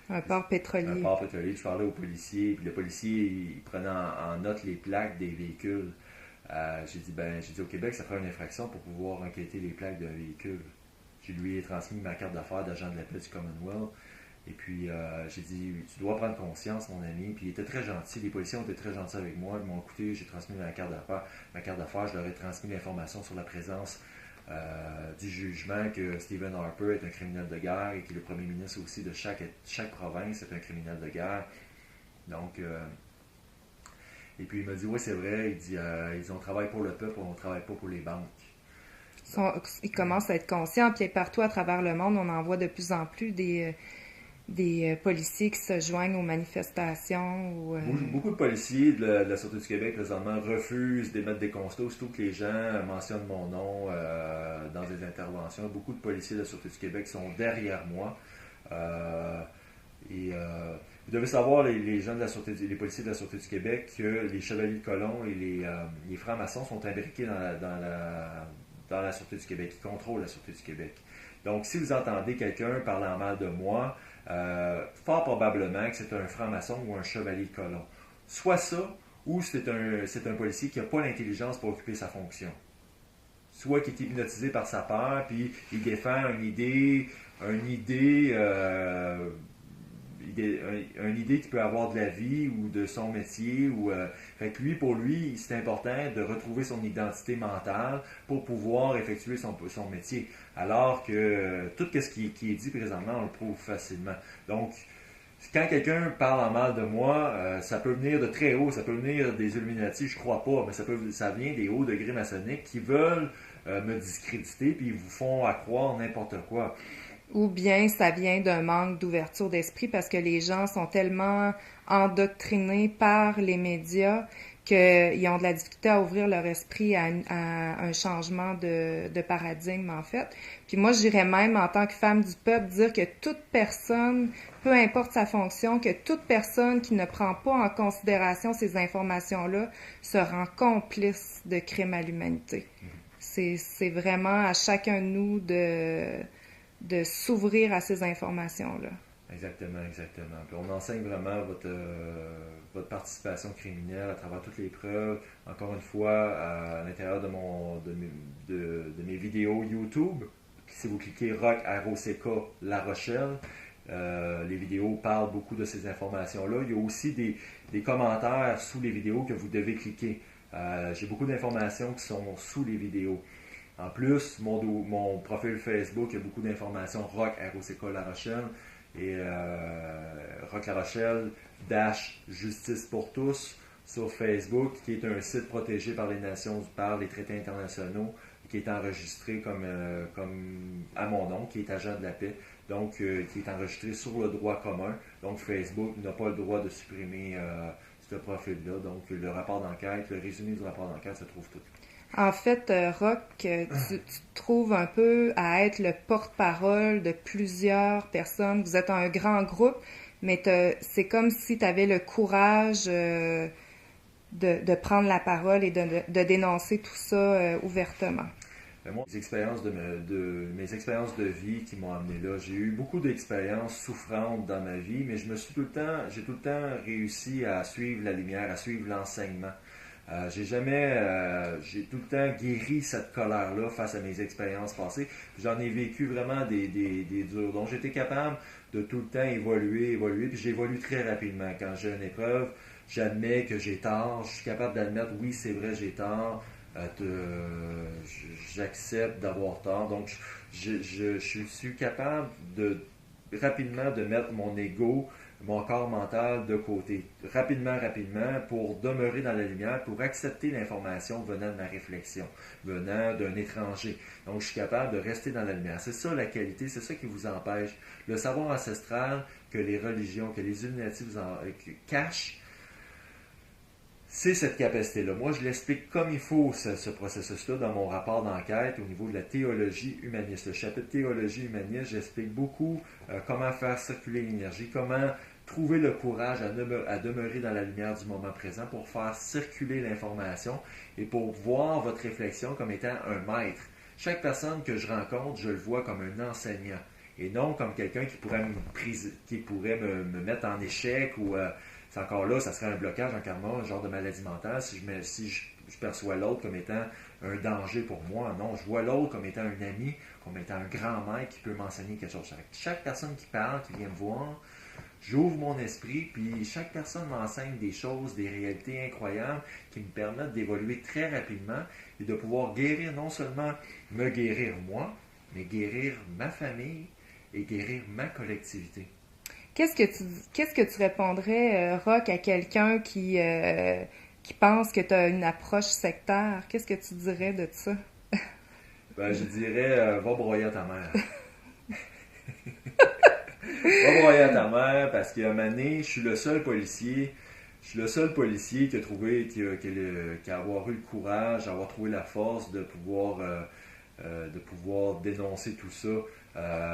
Un port pétrolier. Un port pétrolier. Je parlais aux policiers, puis le policier, il prenait en note les plaques des véhicules. J'ai dit au Québec, ça ferait une infraction pour pouvoir enquêter les plaques d'un véhicule. Je lui ai transmis ma carte d'affaires d'agent de la paix du Commonwealth. Et puis, j'ai dit, tu dois prendre conscience, mon ami. Puis, il était très gentil. Les policiers ont été très gentils avec moi. Ils m'ont écouté. J'ai transmis ma carte d'affaires. Ma carte d'affaires, je leur ai transmis l'information sur la présence du jugement que Stephen Harper est un criminel de guerre et que le premier ministre aussi de chaque province est un criminel de guerre. Donc, et puis, il m'a dit, oui, c'est vrai. Il dit, on travaille pour le peuple, on ne travaille pas pour les banques. Ils commencent à être conscients. Puis, partout à travers le monde, on en voit de plus en plus des policiers qui se joignent aux manifestations. Beaucoup de policiers de la Sûreté du Québec présentement refusent d'émettre des constats, surtout que les gens mentionnent mon nom dans des interventions. Beaucoup de policiers de la Sûreté du Québec sont derrière moi. Vous devez savoir, les gens de la Sûreté, les policiers de la Sûreté du Québec, que les chevaliers de colon et les francs-maçons sont imbriqués dans la Sûreté du Québec. Ils contrôlent la Sûreté du Québec. Donc, si vous entendez quelqu'un parlant mal de moi, fort probablement que c'est un franc-maçon ou un chevalier de colon. Soit ça, ou c'est un policier qui n'a pas l'intelligence pour occuper sa fonction. Soit qui est hypnotisé par sa peur, puis il défend une idée qui peut avoir de la vie ou de son métier. Fait que pour lui, c'est important de retrouver son identité mentale pour pouvoir effectuer son métier. Alors que tout ce qui est dit présentement, on le prouve facilement. Donc, quand quelqu'un parle en mal de moi, ça peut venir de très haut, ça peut venir des Illuminati, je crois pas, mais ça vient des hauts degrés maçonniques qui veulent me discréditer, puis ils vous font croire n'importe quoi. Ou bien ça vient d'un manque d'ouverture d'esprit parce que les gens sont tellement endoctrinés par les médias qu'ils ont de la difficulté à ouvrir leur esprit à un changement de paradigme, en fait. Puis moi, j'irais même, en tant que femme du peuple, dire que toute personne, peu importe sa fonction, que toute personne qui ne prend pas en considération ces informations-là se rend complice de crimes à l'humanité. C'est vraiment à chacun de nous de s'ouvrir à ces informations-là. Exactement. Puis on enseigne vraiment votre participation criminelle à travers toutes les preuves. Encore une fois, à l'intérieur de mes vidéos YouTube, si vous cliquez Rock ROCK La Rochelle, les vidéos parlent beaucoup de ces informations-là. Il y a aussi des commentaires sous les vidéos que vous devez cliquer. J'ai beaucoup d'informations qui sont sous les vidéos. En plus, mon profil Facebook, il y a beaucoup d'informations Rock ROCK La Rochelle et Rock La Rochelle Justice pour tous sur Facebook, qui est un site protégé par les les traités internationaux, qui est enregistré comme à mon nom, qui est agent de la paix, donc qui est enregistré sur le droit commun. Donc Facebook n'a pas le droit de supprimer ce profil-là. Donc le rapport d'enquête, le résumé du rapport d'enquête se trouve tout. En fait, Rock, tu te trouves un peu à être le porte-parole de plusieurs personnes. Vous êtes un grand groupe, mais c'est comme si tu avais le courage de prendre la parole et de dénoncer tout ça ouvertement. Moi, mes expériences de vie qui m'ont amené là, j'ai eu beaucoup d'expériences souffrantes dans ma vie, mais j'ai tout le temps réussi à suivre la lumière, à suivre l'enseignement. J'ai tout le temps guéri cette colère-là face à mes expériences passées. J'en ai vécu vraiment des durs. Donc, j'étais capable de tout le temps évoluer, puis j'évolue très rapidement. Quand j'ai une épreuve, j'admets que j'ai tort. Je suis capable d'admettre, oui, c'est vrai, j'ai tort. J'accepte d'avoir tort. Donc, je suis capable rapidement de mettre mon ego, mon corps mental de côté, rapidement, pour demeurer dans la lumière, pour accepter l'information venant de ma réflexion, venant d'un étranger. Donc, je suis capable de rester dans la lumière. C'est ça la qualité, c'est ça qui vous empêche. Le savoir ancestral que les religions, que les Illuminati cachent, c'est cette capacité-là. Moi, je l'explique comme il faut, ce processus-là, dans mon rapport d'enquête au niveau de la théologie humaniste. Le chapitre théologie humaniste, j'explique beaucoup comment faire circuler l'énergie, comment trouver le courage à demeurer dans la lumière du moment présent pour faire circuler l'information et pour voir votre réflexion comme étant un maître. Chaque personne que je rencontre, je le vois comme un enseignant et non comme quelqu'un qui pourrait me mettre en échec ou... c'est encore là, ça serait un blocage en karma, un genre de maladie mentale, si je perçois l'autre comme étant un danger pour moi. Non, je vois l'autre comme étant un ami, comme étant un grand maître qui peut m'enseigner quelque chose. Chaque personne qui parle, qui vient me voir, j'ouvre mon esprit, puis chaque personne m'enseigne des choses, des réalités incroyables qui me permettent d'évoluer très rapidement et de pouvoir guérir, non seulement me guérir moi, mais guérir ma famille et guérir ma collectivité. Qu'est-ce que tu répondrais, Roch, à quelqu'un qui pense que tu as une approche sectaire? Qu'est-ce que tu dirais de ça? Je dirais, va broyer à ta mère. Va broyer à ta mère parce qu'à un moment donné, je suis le seul policier qui a trouvé, qui a avoir eu le courage, d'avoir trouvé la force de pouvoir dénoncer tout ça.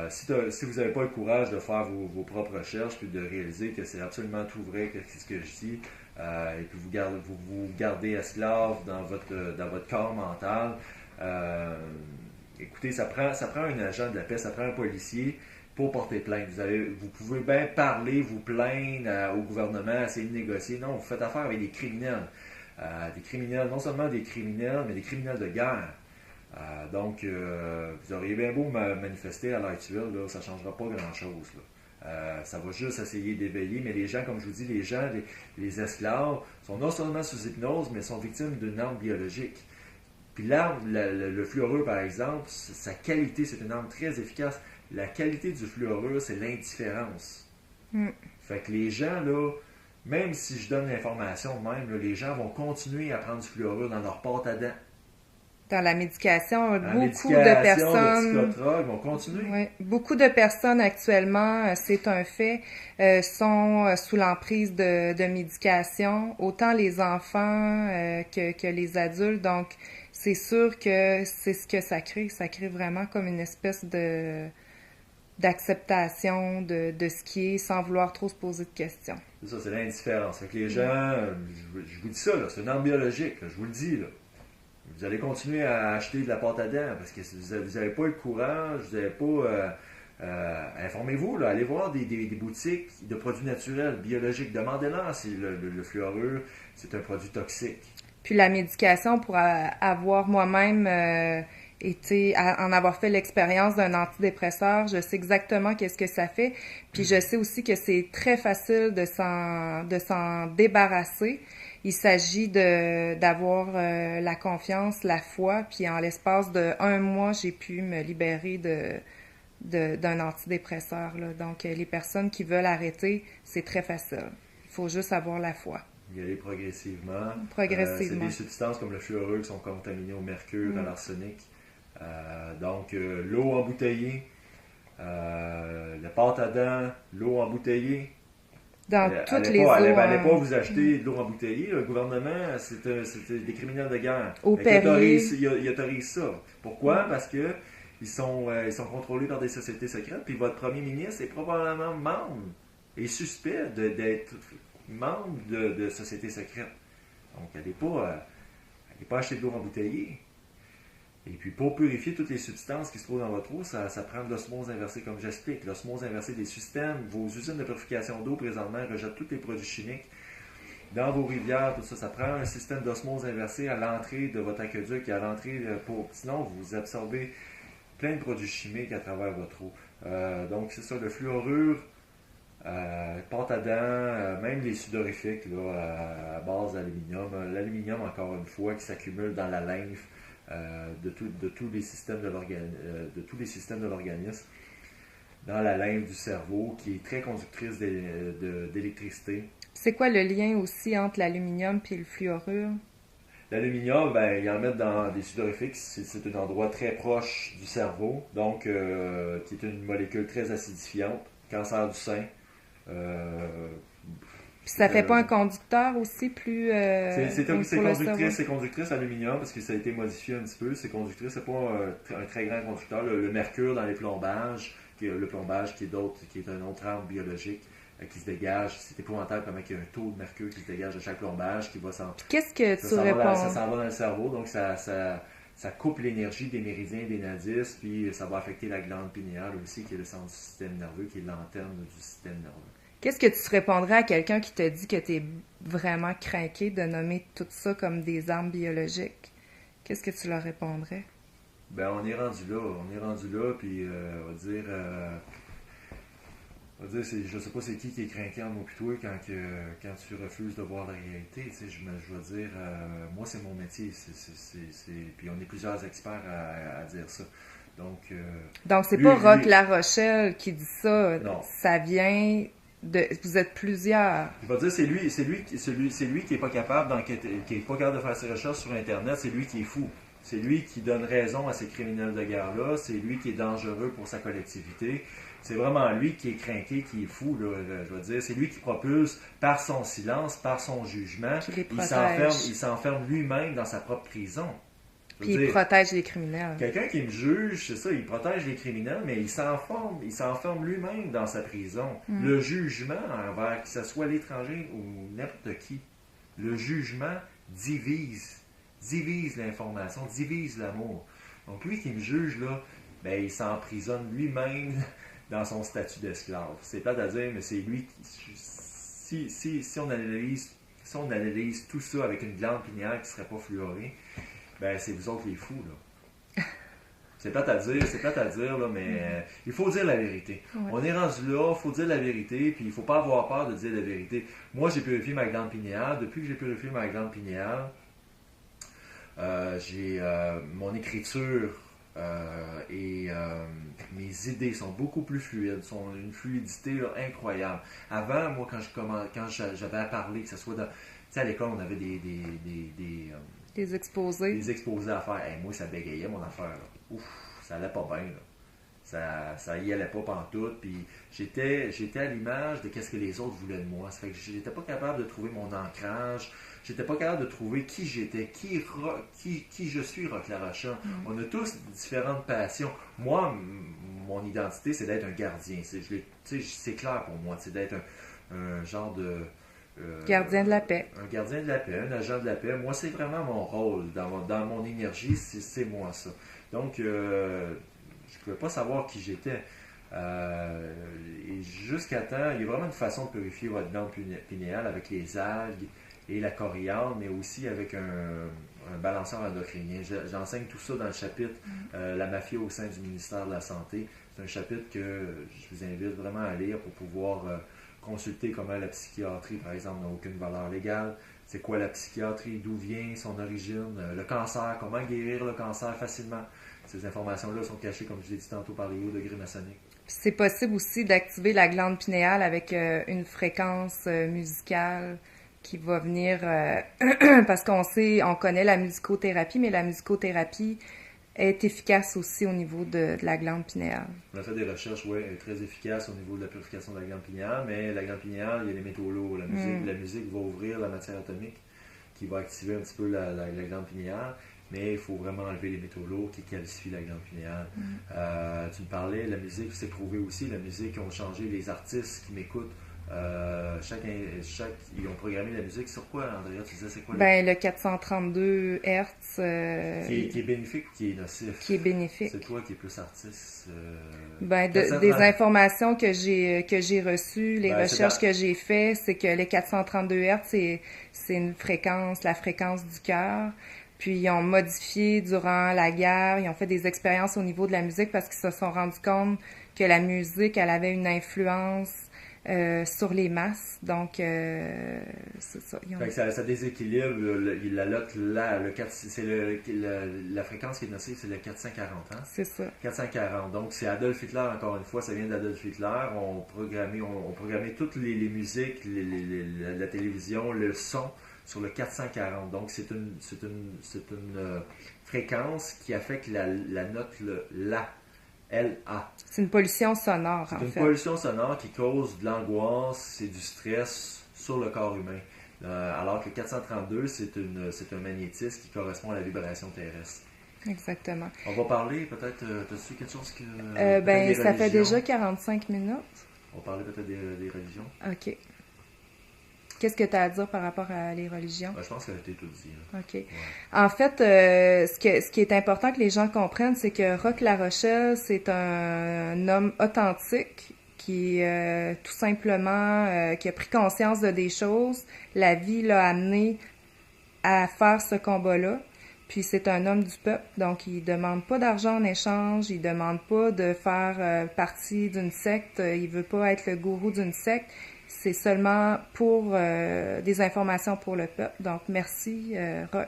Si vous n'avez pas le courage de faire vos propres recherches puis de réaliser que c'est absolument tout vrai que c'est ce que je dis, et puis vous gardez esclave dans votre corps mental, écoutez, ça prend un agent de la paix, ça prend un policier pour porter plainte. Vous pouvez bien parler, vous plaindre au gouvernement, essayer de négocier. Non, vous faites affaire avec des criminels. Non seulement des criminels, mais des criminels de guerre. Donc, vous auriez bien beau manifester à l'heure actuelle, là, ça ne changera pas grand-chose. Ça va juste essayer d'éveiller, mais les gens, comme je vous dis, les esclaves, sont non seulement sous hypnose, mais sont victimes d'une arme biologique. Puis l'arme, le fluorure, par exemple, sa qualité, c'est une arme très efficace. La qualité du fluorure, c'est l'indifférence. Fait que les gens, là, même si je donne l'information même, là, les gens vont continuer à prendre du fluorure dans leur pâte à dents. Dans la médication, beaucoup de personnes... Le psychotrogue vont continuer. Oui, beaucoup de personnes actuellement, c'est un fait, sont sous l'emprise de médication, autant les enfants que les adultes. Donc, c'est sûr que c'est ce que ça crée. Ça crée vraiment comme une espèce d'acceptation de ce qui est sans vouloir trop se poser de questions. C'est ça, c'est l'indifférence. Fait que les gens, je vous dis ça, là, c'est une arme biologique, là, je vous le dis, là. Vous allez continuer à acheter de la pâte à dents parce que vous n'avez pas le courage, vous n'avez pas... informez-vous, là, allez voir des boutiques de produits naturels, biologiques. Demandez-leur si le fluorure, c'est un produit toxique. Puis la médication, pour avoir moi-même en avoir fait l'expérience d'un antidépresseur, je sais exactement qu'est-ce que ça fait. Puis je sais aussi que c'est très facile de s'en débarrasser. Il s'agit d'avoir la confiance, la foi, puis en l'espace d'1 mois, j'ai pu me libérer d'un antidépresseur. Là. Donc, les personnes qui veulent arrêter, c'est très facile. Il faut juste avoir la foi. Y aller progressivement. Progressivement. C'est des substances comme le fluorure qui sont contaminées au mercure, à l'arsenic. Donc, l'eau embouteillée, la pâte à dents, l'eau embouteillée. Dans toutes les eaux. Allez pas vous acheter de l'eau embouteillée. Le gouvernement, c'est des criminels de guerre. Il autorise ça. Pourquoi? Parce que ils sont contrôlés par des sociétés secrètes. Puis votre premier ministre est probablement membre et suspect d'être membre de sociétés secrètes. Donc, allez pas acheter de l'eau embouteillée. Et puis, pour purifier toutes les substances qui se trouvent dans votre eau, ça prend de l'osmose inversée, comme j'explique. L'osmose inversée des systèmes, vos usines de purification d'eau, présentement, rejettent tous les produits chimiques dans vos rivières, tout ça. Ça prend un système d'osmose inversée à l'entrée de votre aqueduc et à l'entrée sinon, vous absorbez plein de produits chimiques à travers votre eau. Donc, c'est ça, le fluorure, pâte à dents, même les sudorifiques là, à base d'aluminium. L'aluminium, encore une fois, qui s'accumule dans la lymphe. De tous les systèmes de l'organisme. dans la lymphe du cerveau, qui est très conductrice d'électricité. C'est quoi le lien aussi entre l'aluminium et le fluorure? L'aluminium, ben, ils en mettent dans des sudorifiques. C'est un endroit très proche du cerveau, donc qui est une molécule très acidifiante, cancer du sein. Euh, Puis ça fait pas un conducteur aussi plus c'est pour le cerveau? conductrice l'aluminium parce que ça a été modifié un petit peu. C'est conductrice, c'est pas un très grand conducteur. Le mercure dans les plombages, le plombage qui est un autre arme biologique qui se dégage. C'est épouvantable comment il y a un taux de mercure qui se dégage de chaque plombage qui va s'en. Puis qu'est-ce que tu Ça réponds? s'en va dans le cerveau, donc ça coupe l'énergie des méridiens des nadis, puis ça va affecter la glande pinéale aussi, qui est le centre du système nerveux, qui est l'antenne du système nerveux. Qu'est-ce que tu répondrais à quelqu'un qui te dit que tu es vraiment craqué de nommer tout ça comme des armes biologiques? Qu'est-ce que tu leur répondrais? Ben, on est rendu là, puis on va dire je sais pas c'est qui est craquant, moi puis toi, quand tu refuses de voir la réalité, tu sais, je vais dire, moi c'est mon métier, puis on est plusieurs experts à dire ça. Donc c'est lui, pas Roch lui, La Rochelle qui dit ça, non. ça vient de... Vous êtes plusieurs. Je vais dire, c'est lui qui est pas capable qui est pas capable de faire ses recherches sur Internet, c'est lui qui est fou. C'est lui qui donne raison à ces criminels de guerre-là, c'est lui qui est dangereux pour sa collectivité. C'est vraiment lui qui est craqué, qui est fou, là, je veux dire. C'est lui qui propulse par son silence, par son jugement. Qui les Il s'enferme lui-même dans sa propre prison. Puis il protège les criminels. Quelqu'un qui me juge, c'est ça, il protège les criminels, mais il s'enferme lui-même dans sa prison. Le jugement envers, que ce soit l'étranger ou n'importe qui, le jugement divise l'information, divise l'amour. Donc lui qui me juge, là, ben, il s'emprisonne lui-même dans son statut d'esclave. C'est plate à dire, mais c'est lui qui... Si on analyse tout ça avec une glande pinéale qui ne serait pas fluorée, ben c'est vous autres les fous, là. C'est plate à dire, là, mais il faut dire la vérité. Ouais. On est rendu là, il faut dire la vérité, puis il ne faut pas avoir peur de dire la vérité. Moi, j'ai purifié ma glande pinéale. Depuis que j'ai purifié ma glande pinéale, j'ai mon écriture et mes idées sont beaucoup plus fluides, sont une fluidité là, incroyable. Avant, moi, quand j'avais à parler, que ce soit dans... Tu sais, à l'école, on avait Des exposés. des exposés à faire. Hey, moi, ça bégayait mon affaire. Là. Ouf, ça allait pas bien. Là. Ça y allait pas pantoute. Puis j'étais à l'image de ce que les autres voulaient de moi. Ça fait que j'étais pas capable de trouver mon ancrage. J'étais pas capable de trouver qui j'étais, qui je suis, Roch La Rochelle. On a tous différentes passions. Moi, mon identité, c'est d'être un gardien. C'est clair pour moi. C'est d'être un genre de... Gardien de la paix. Un gardien de la paix, un agent de la paix. Moi, c'est vraiment mon rôle. Dans mon énergie, c'est moi ça. Donc, je ne pouvais pas savoir qui j'étais. Et jusqu'à temps, il y a vraiment une façon de purifier votre glande pinéale avec les algues et la coriandre, mais aussi avec un balanceur endocrinien. J'enseigne tout ça dans le chapitre La mafia au sein du ministère de la Santé. C'est un chapitre que je vous invite vraiment à lire pour pouvoir consulter comment la psychiatrie, par exemple, n'a aucune valeur légale. C'est quoi la psychiatrie, d'où vient son origine, le cancer, comment guérir le cancer facilement. Ces informations-là sont cachées, comme je l'ai dit tantôt, par les hauts degrés maçonniques. C'est possible aussi d'activer la glande pinéale avec une fréquence musicale qui va venir... parce on connaît la musicothérapie, mais la musicothérapie est efficace aussi au niveau de la glande pinéale. On a fait des recherches, oui, elle est très efficace au niveau de la purification de la glande pinéale, mais la glande pinéale, il y a les métaux lourds. La musique va ouvrir la matière atomique qui va activer un petit peu la glande pinéale, mais il faut vraiment enlever les métaux lourds qui calcifient la glande pinéale. Tu me parlais, la musique, c'est prouvé aussi, la musique ont changé les artistes qui m'écoutent. Ils ont programmé la musique sur quoi, Andrea? Tu disais c'est quoi? Le 432 Hz. Qui est bénéfique ou qui est nocif? Qui est bénéfique. C'est toi qui es plus artiste. Des informations que j'ai reçues, les recherches que j'ai faites, c'est que les 432 Hz, c'est une fréquence, la fréquence du cœur. Puis ils ont modifié durant la guerre, ils ont fait des expériences au niveau de la musique parce qu'ils se sont rendus compte que la musique, elle avait une influence sur les masses. Donc, c'est ça. Fait que ça déséquilibre la lotte là, la fréquence qui est nocive, c'est le 440, hein? C'est ça. 440. Donc, c'est Adolf Hitler, encore une fois, ça vient d'Adolf Hitler. On programmait toutes les musiques, la télévision, le son sur le 440. Donc, c'est une fréquence qui affecte la note La. LA. C'est une pollution sonore, en fait. C'est une pollution sonore qui cause de l'angoisse et du stress sur le corps humain. Alors que 432, c'est un magnétisme qui correspond à la vibration terrestre. Exactement. On va parler peut-être, as-tu quelque chose que... ça fait déjà 45 minutes. On va parler peut-être des religions. OK. Qu'est-ce que tu as à dire par rapport à les religions? Je pense que ça a été tout dit. Là. OK. Ouais. En fait, ce qui est important que les gens comprennent, c'est que Roch La Rochelle, c'est un homme authentique qui, tout simplement, qui a pris conscience de des choses. La vie l'a amené à faire ce combat-là. Puis c'est un homme du peuple, donc il demande pas d'argent en échange, il demande pas de faire partie d'une secte, il veut pas être le gourou d'une secte. C'est seulement pour des informations pour le peuple. Donc, merci, Roch,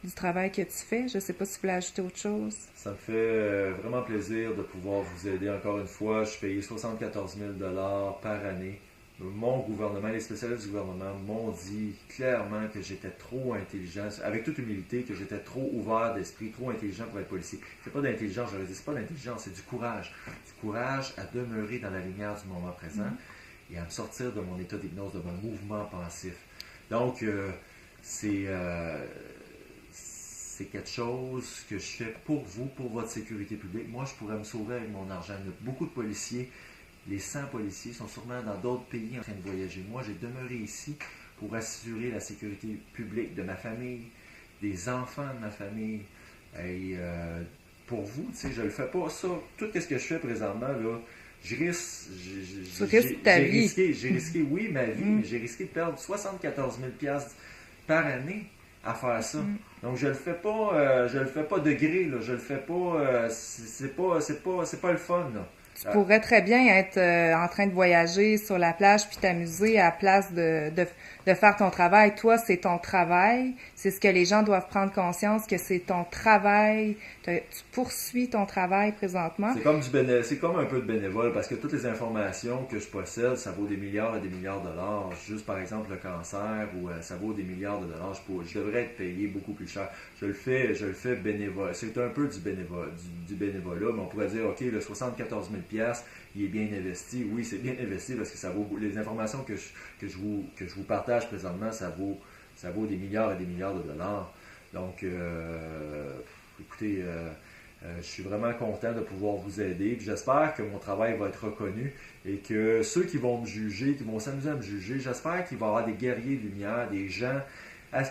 du travail que tu fais. Je ne sais pas si tu voulais ajouter autre chose. Ça me fait vraiment plaisir de pouvoir vous aider encore une fois. Je suis payé 74 000 $ par année. Mon gouvernement, les spécialistes du gouvernement m'ont dit clairement que j'étais trop intelligent, avec toute humilité, que j'étais trop ouvert d'esprit, trop intelligent pour être policier. C'est pas d'intelligence, je leur dis, c'est pas d'intelligence, c'est du courage. Du courage à demeurer dans la lumière du moment présent. Et à me sortir de mon état d'hypnose, de mon mouvement pensif. Donc, c'est quelque chose que je fais pour vous, pour votre sécurité publique. Moi, je pourrais me sauver avec mon argent. Il y a beaucoup de policiers, les 100 policiers sont sûrement dans d'autres pays en train de voyager. Moi, j'ai demeuré ici pour assurer la sécurité publique de ma famille, des enfants de ma famille. Et pour vous, tu sais, je le fais pas. Ça, tout ce que je fais présentement, là, j'ai risqué, oui, ma vie, mais j'ai risqué de perdre 74 000 $ par année à faire ça. Donc je le fais pas de gré, là, je le fais pas, c'est pas le fun, là. Tu pourrais très bien être en train de voyager sur la plage puis t'amuser à la place de faire ton travail. Toi, c'est ton travail. C'est ce que les gens doivent prendre conscience, que c'est ton travail. Tu poursuis ton travail présentement. C'est comme un peu de bénévole parce que toutes les informations que je possède, ça vaut des milliards et des milliards de dollars. Juste par exemple le cancer, ou ça vaut des milliards de dollars. Je devrais être payé beaucoup plus cher. Je le fais bénévole. C'est un peu du bénévolat, mais on pourrait dire, OK, le 74 000 $, il est bien investi. Oui, c'est bien investi parce que ça vaut les informations que je vous partage présentement, ça vaut des milliards et des milliards de dollars. Donc, écoutez, je suis vraiment content de pouvoir vous aider. J'espère que mon travail va être reconnu et que ceux qui vont me juger, qui vont s'amuser à me juger, j'espère qu'il va y avoir des guerriers de lumière, des gens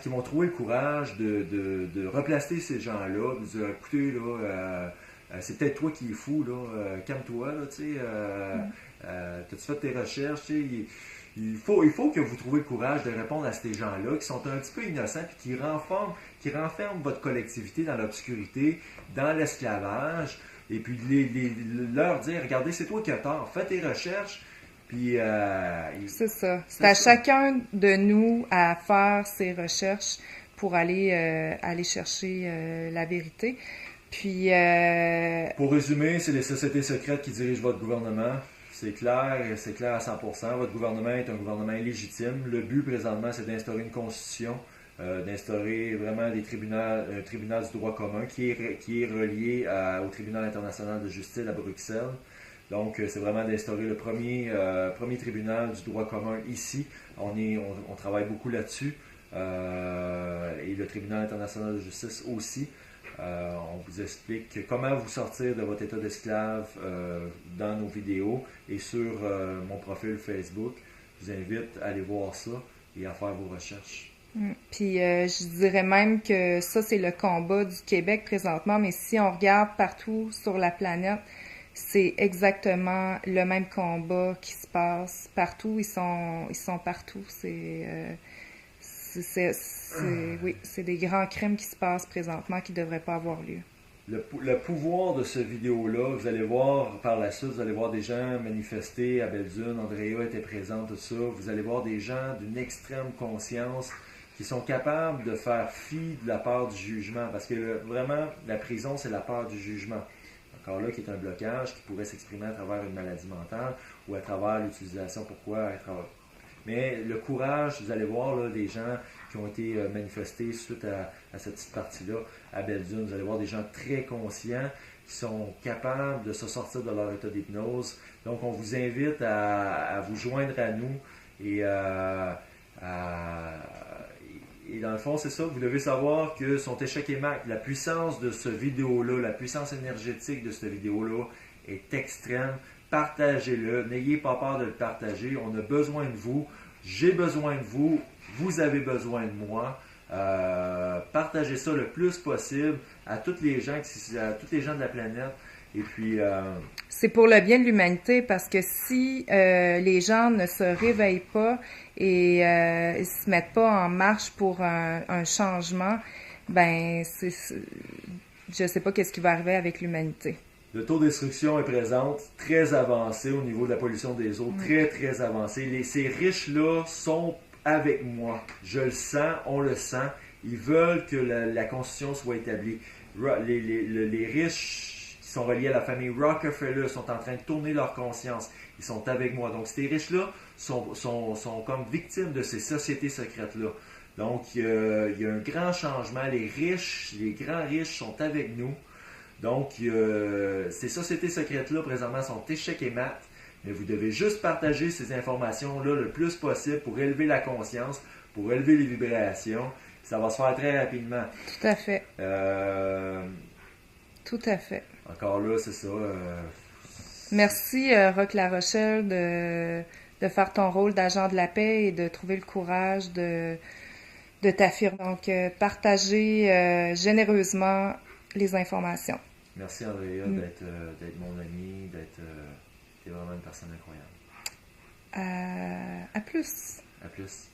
qui vont trouver le courage de replacer ces gens-là, de dire, écoutez, là, c'est peut-être toi qui es fou, là, calme-toi, là, tu sais, t'as-tu fait tes recherches, tu sais, il faut que vous trouviez le courage de répondre à ces gens-là qui sont un petit peu innocents et qui renferment votre collectivité dans l'obscurité, dans l'esclavage, et puis leur dire, regardez, c'est toi qui as tort, fais tes recherches, puis... c'est ça. C'est à chacun de nous à faire ses recherches pour aller chercher la vérité. Puis... Pour résumer, c'est les sociétés secrètes qui dirigent votre gouvernement. C'est clair à 100%. Votre gouvernement est un gouvernement illégitime. Le but présentement, c'est d'instaurer une constitution, d'instaurer vraiment un tribunal du droit commun qui est relié au tribunal international de justice à Bruxelles. Donc, c'est vraiment d'instaurer le premier tribunal du droit commun ici. On travaille beaucoup là-dessus. Et le tribunal international de justice aussi. On vous explique comment vous sortir de votre état d'esclave dans nos vidéos et sur mon profil Facebook. Je vous invite à aller voir ça et à faire vos recherches. Puis je dirais même que ça, c'est le combat du Québec présentement, mais si on regarde partout sur la planète, c'est exactement le même combat qui se passe partout. Ils sont partout. Oui, c'est des grands crimes qui se passent présentement qui ne devraient pas avoir lieu. Le pouvoir de ce vidéo-là, vous allez voir par la suite, vous allez voir des gens manifester à Belle-Dune, Andrea était présente, tout ça. Vous allez voir des gens d'une extrême conscience qui sont capables de faire fi de la peur du jugement. Parce que vraiment, la prison, c'est la peur du jugement. Encore là, qui est un blocage qui pourrait s'exprimer à travers une maladie mentale ou à travers l'utilisation. Pourquoi? Mais le courage, vous allez voir là, des gens qui ont été manifestés suite à cette petite partie-là à Belle-Dune. Vous allez voir des gens très conscients qui sont capables de se sortir de leur état d'hypnose. Donc, on vous invite à vous joindre à nous et et dans le fond, c'est ça, vous devez savoir que son échec est mat. La puissance de ce vidéo-là, la puissance énergétique de cette vidéo-là est extrême. Partagez-le, n'ayez pas peur de le partager. On a besoin de vous, j'ai besoin de vous, vous avez besoin de moi. Partagez ça le plus possible à tous les gens de la planète. Et puis, c'est pour le bien de l'humanité parce que si les gens ne se réveillent pas et se mettent pas en marche pour un changement, ben je sais pas qu'est-ce qui va arriver avec l'humanité. Le taux de destruction est présent, très avancé au niveau de la pollution des eaux, très très avancé. Ces riches-là sont avec moi. Je le sens, on le sent. Ils veulent que la constitution soit établie. Les riches qui sont reliés à la famille Rockefeller sont en train de tourner leur conscience. Ils sont avec moi. Donc, ces riches-là sont comme victimes de ces sociétés secrètes-là. Donc, il y a un grand changement. Les grands riches sont avec nous. Donc, ces sociétés secrètes-là, présentement, sont échecs et mat. Mais vous devez juste partager ces informations-là le plus possible pour élever la conscience, pour élever les vibrations. Ça va se faire très rapidement. Tout à fait. Tout à fait. Encore là, c'est ça. Merci, Roch La Rochelle, de faire ton rôle d'agent de la paix et de trouver le courage de t'affirmer. Donc, partagez généreusement les informations. Merci, Andrea, d'être mon ami, t'es vraiment une personne incroyable. À plus. À plus.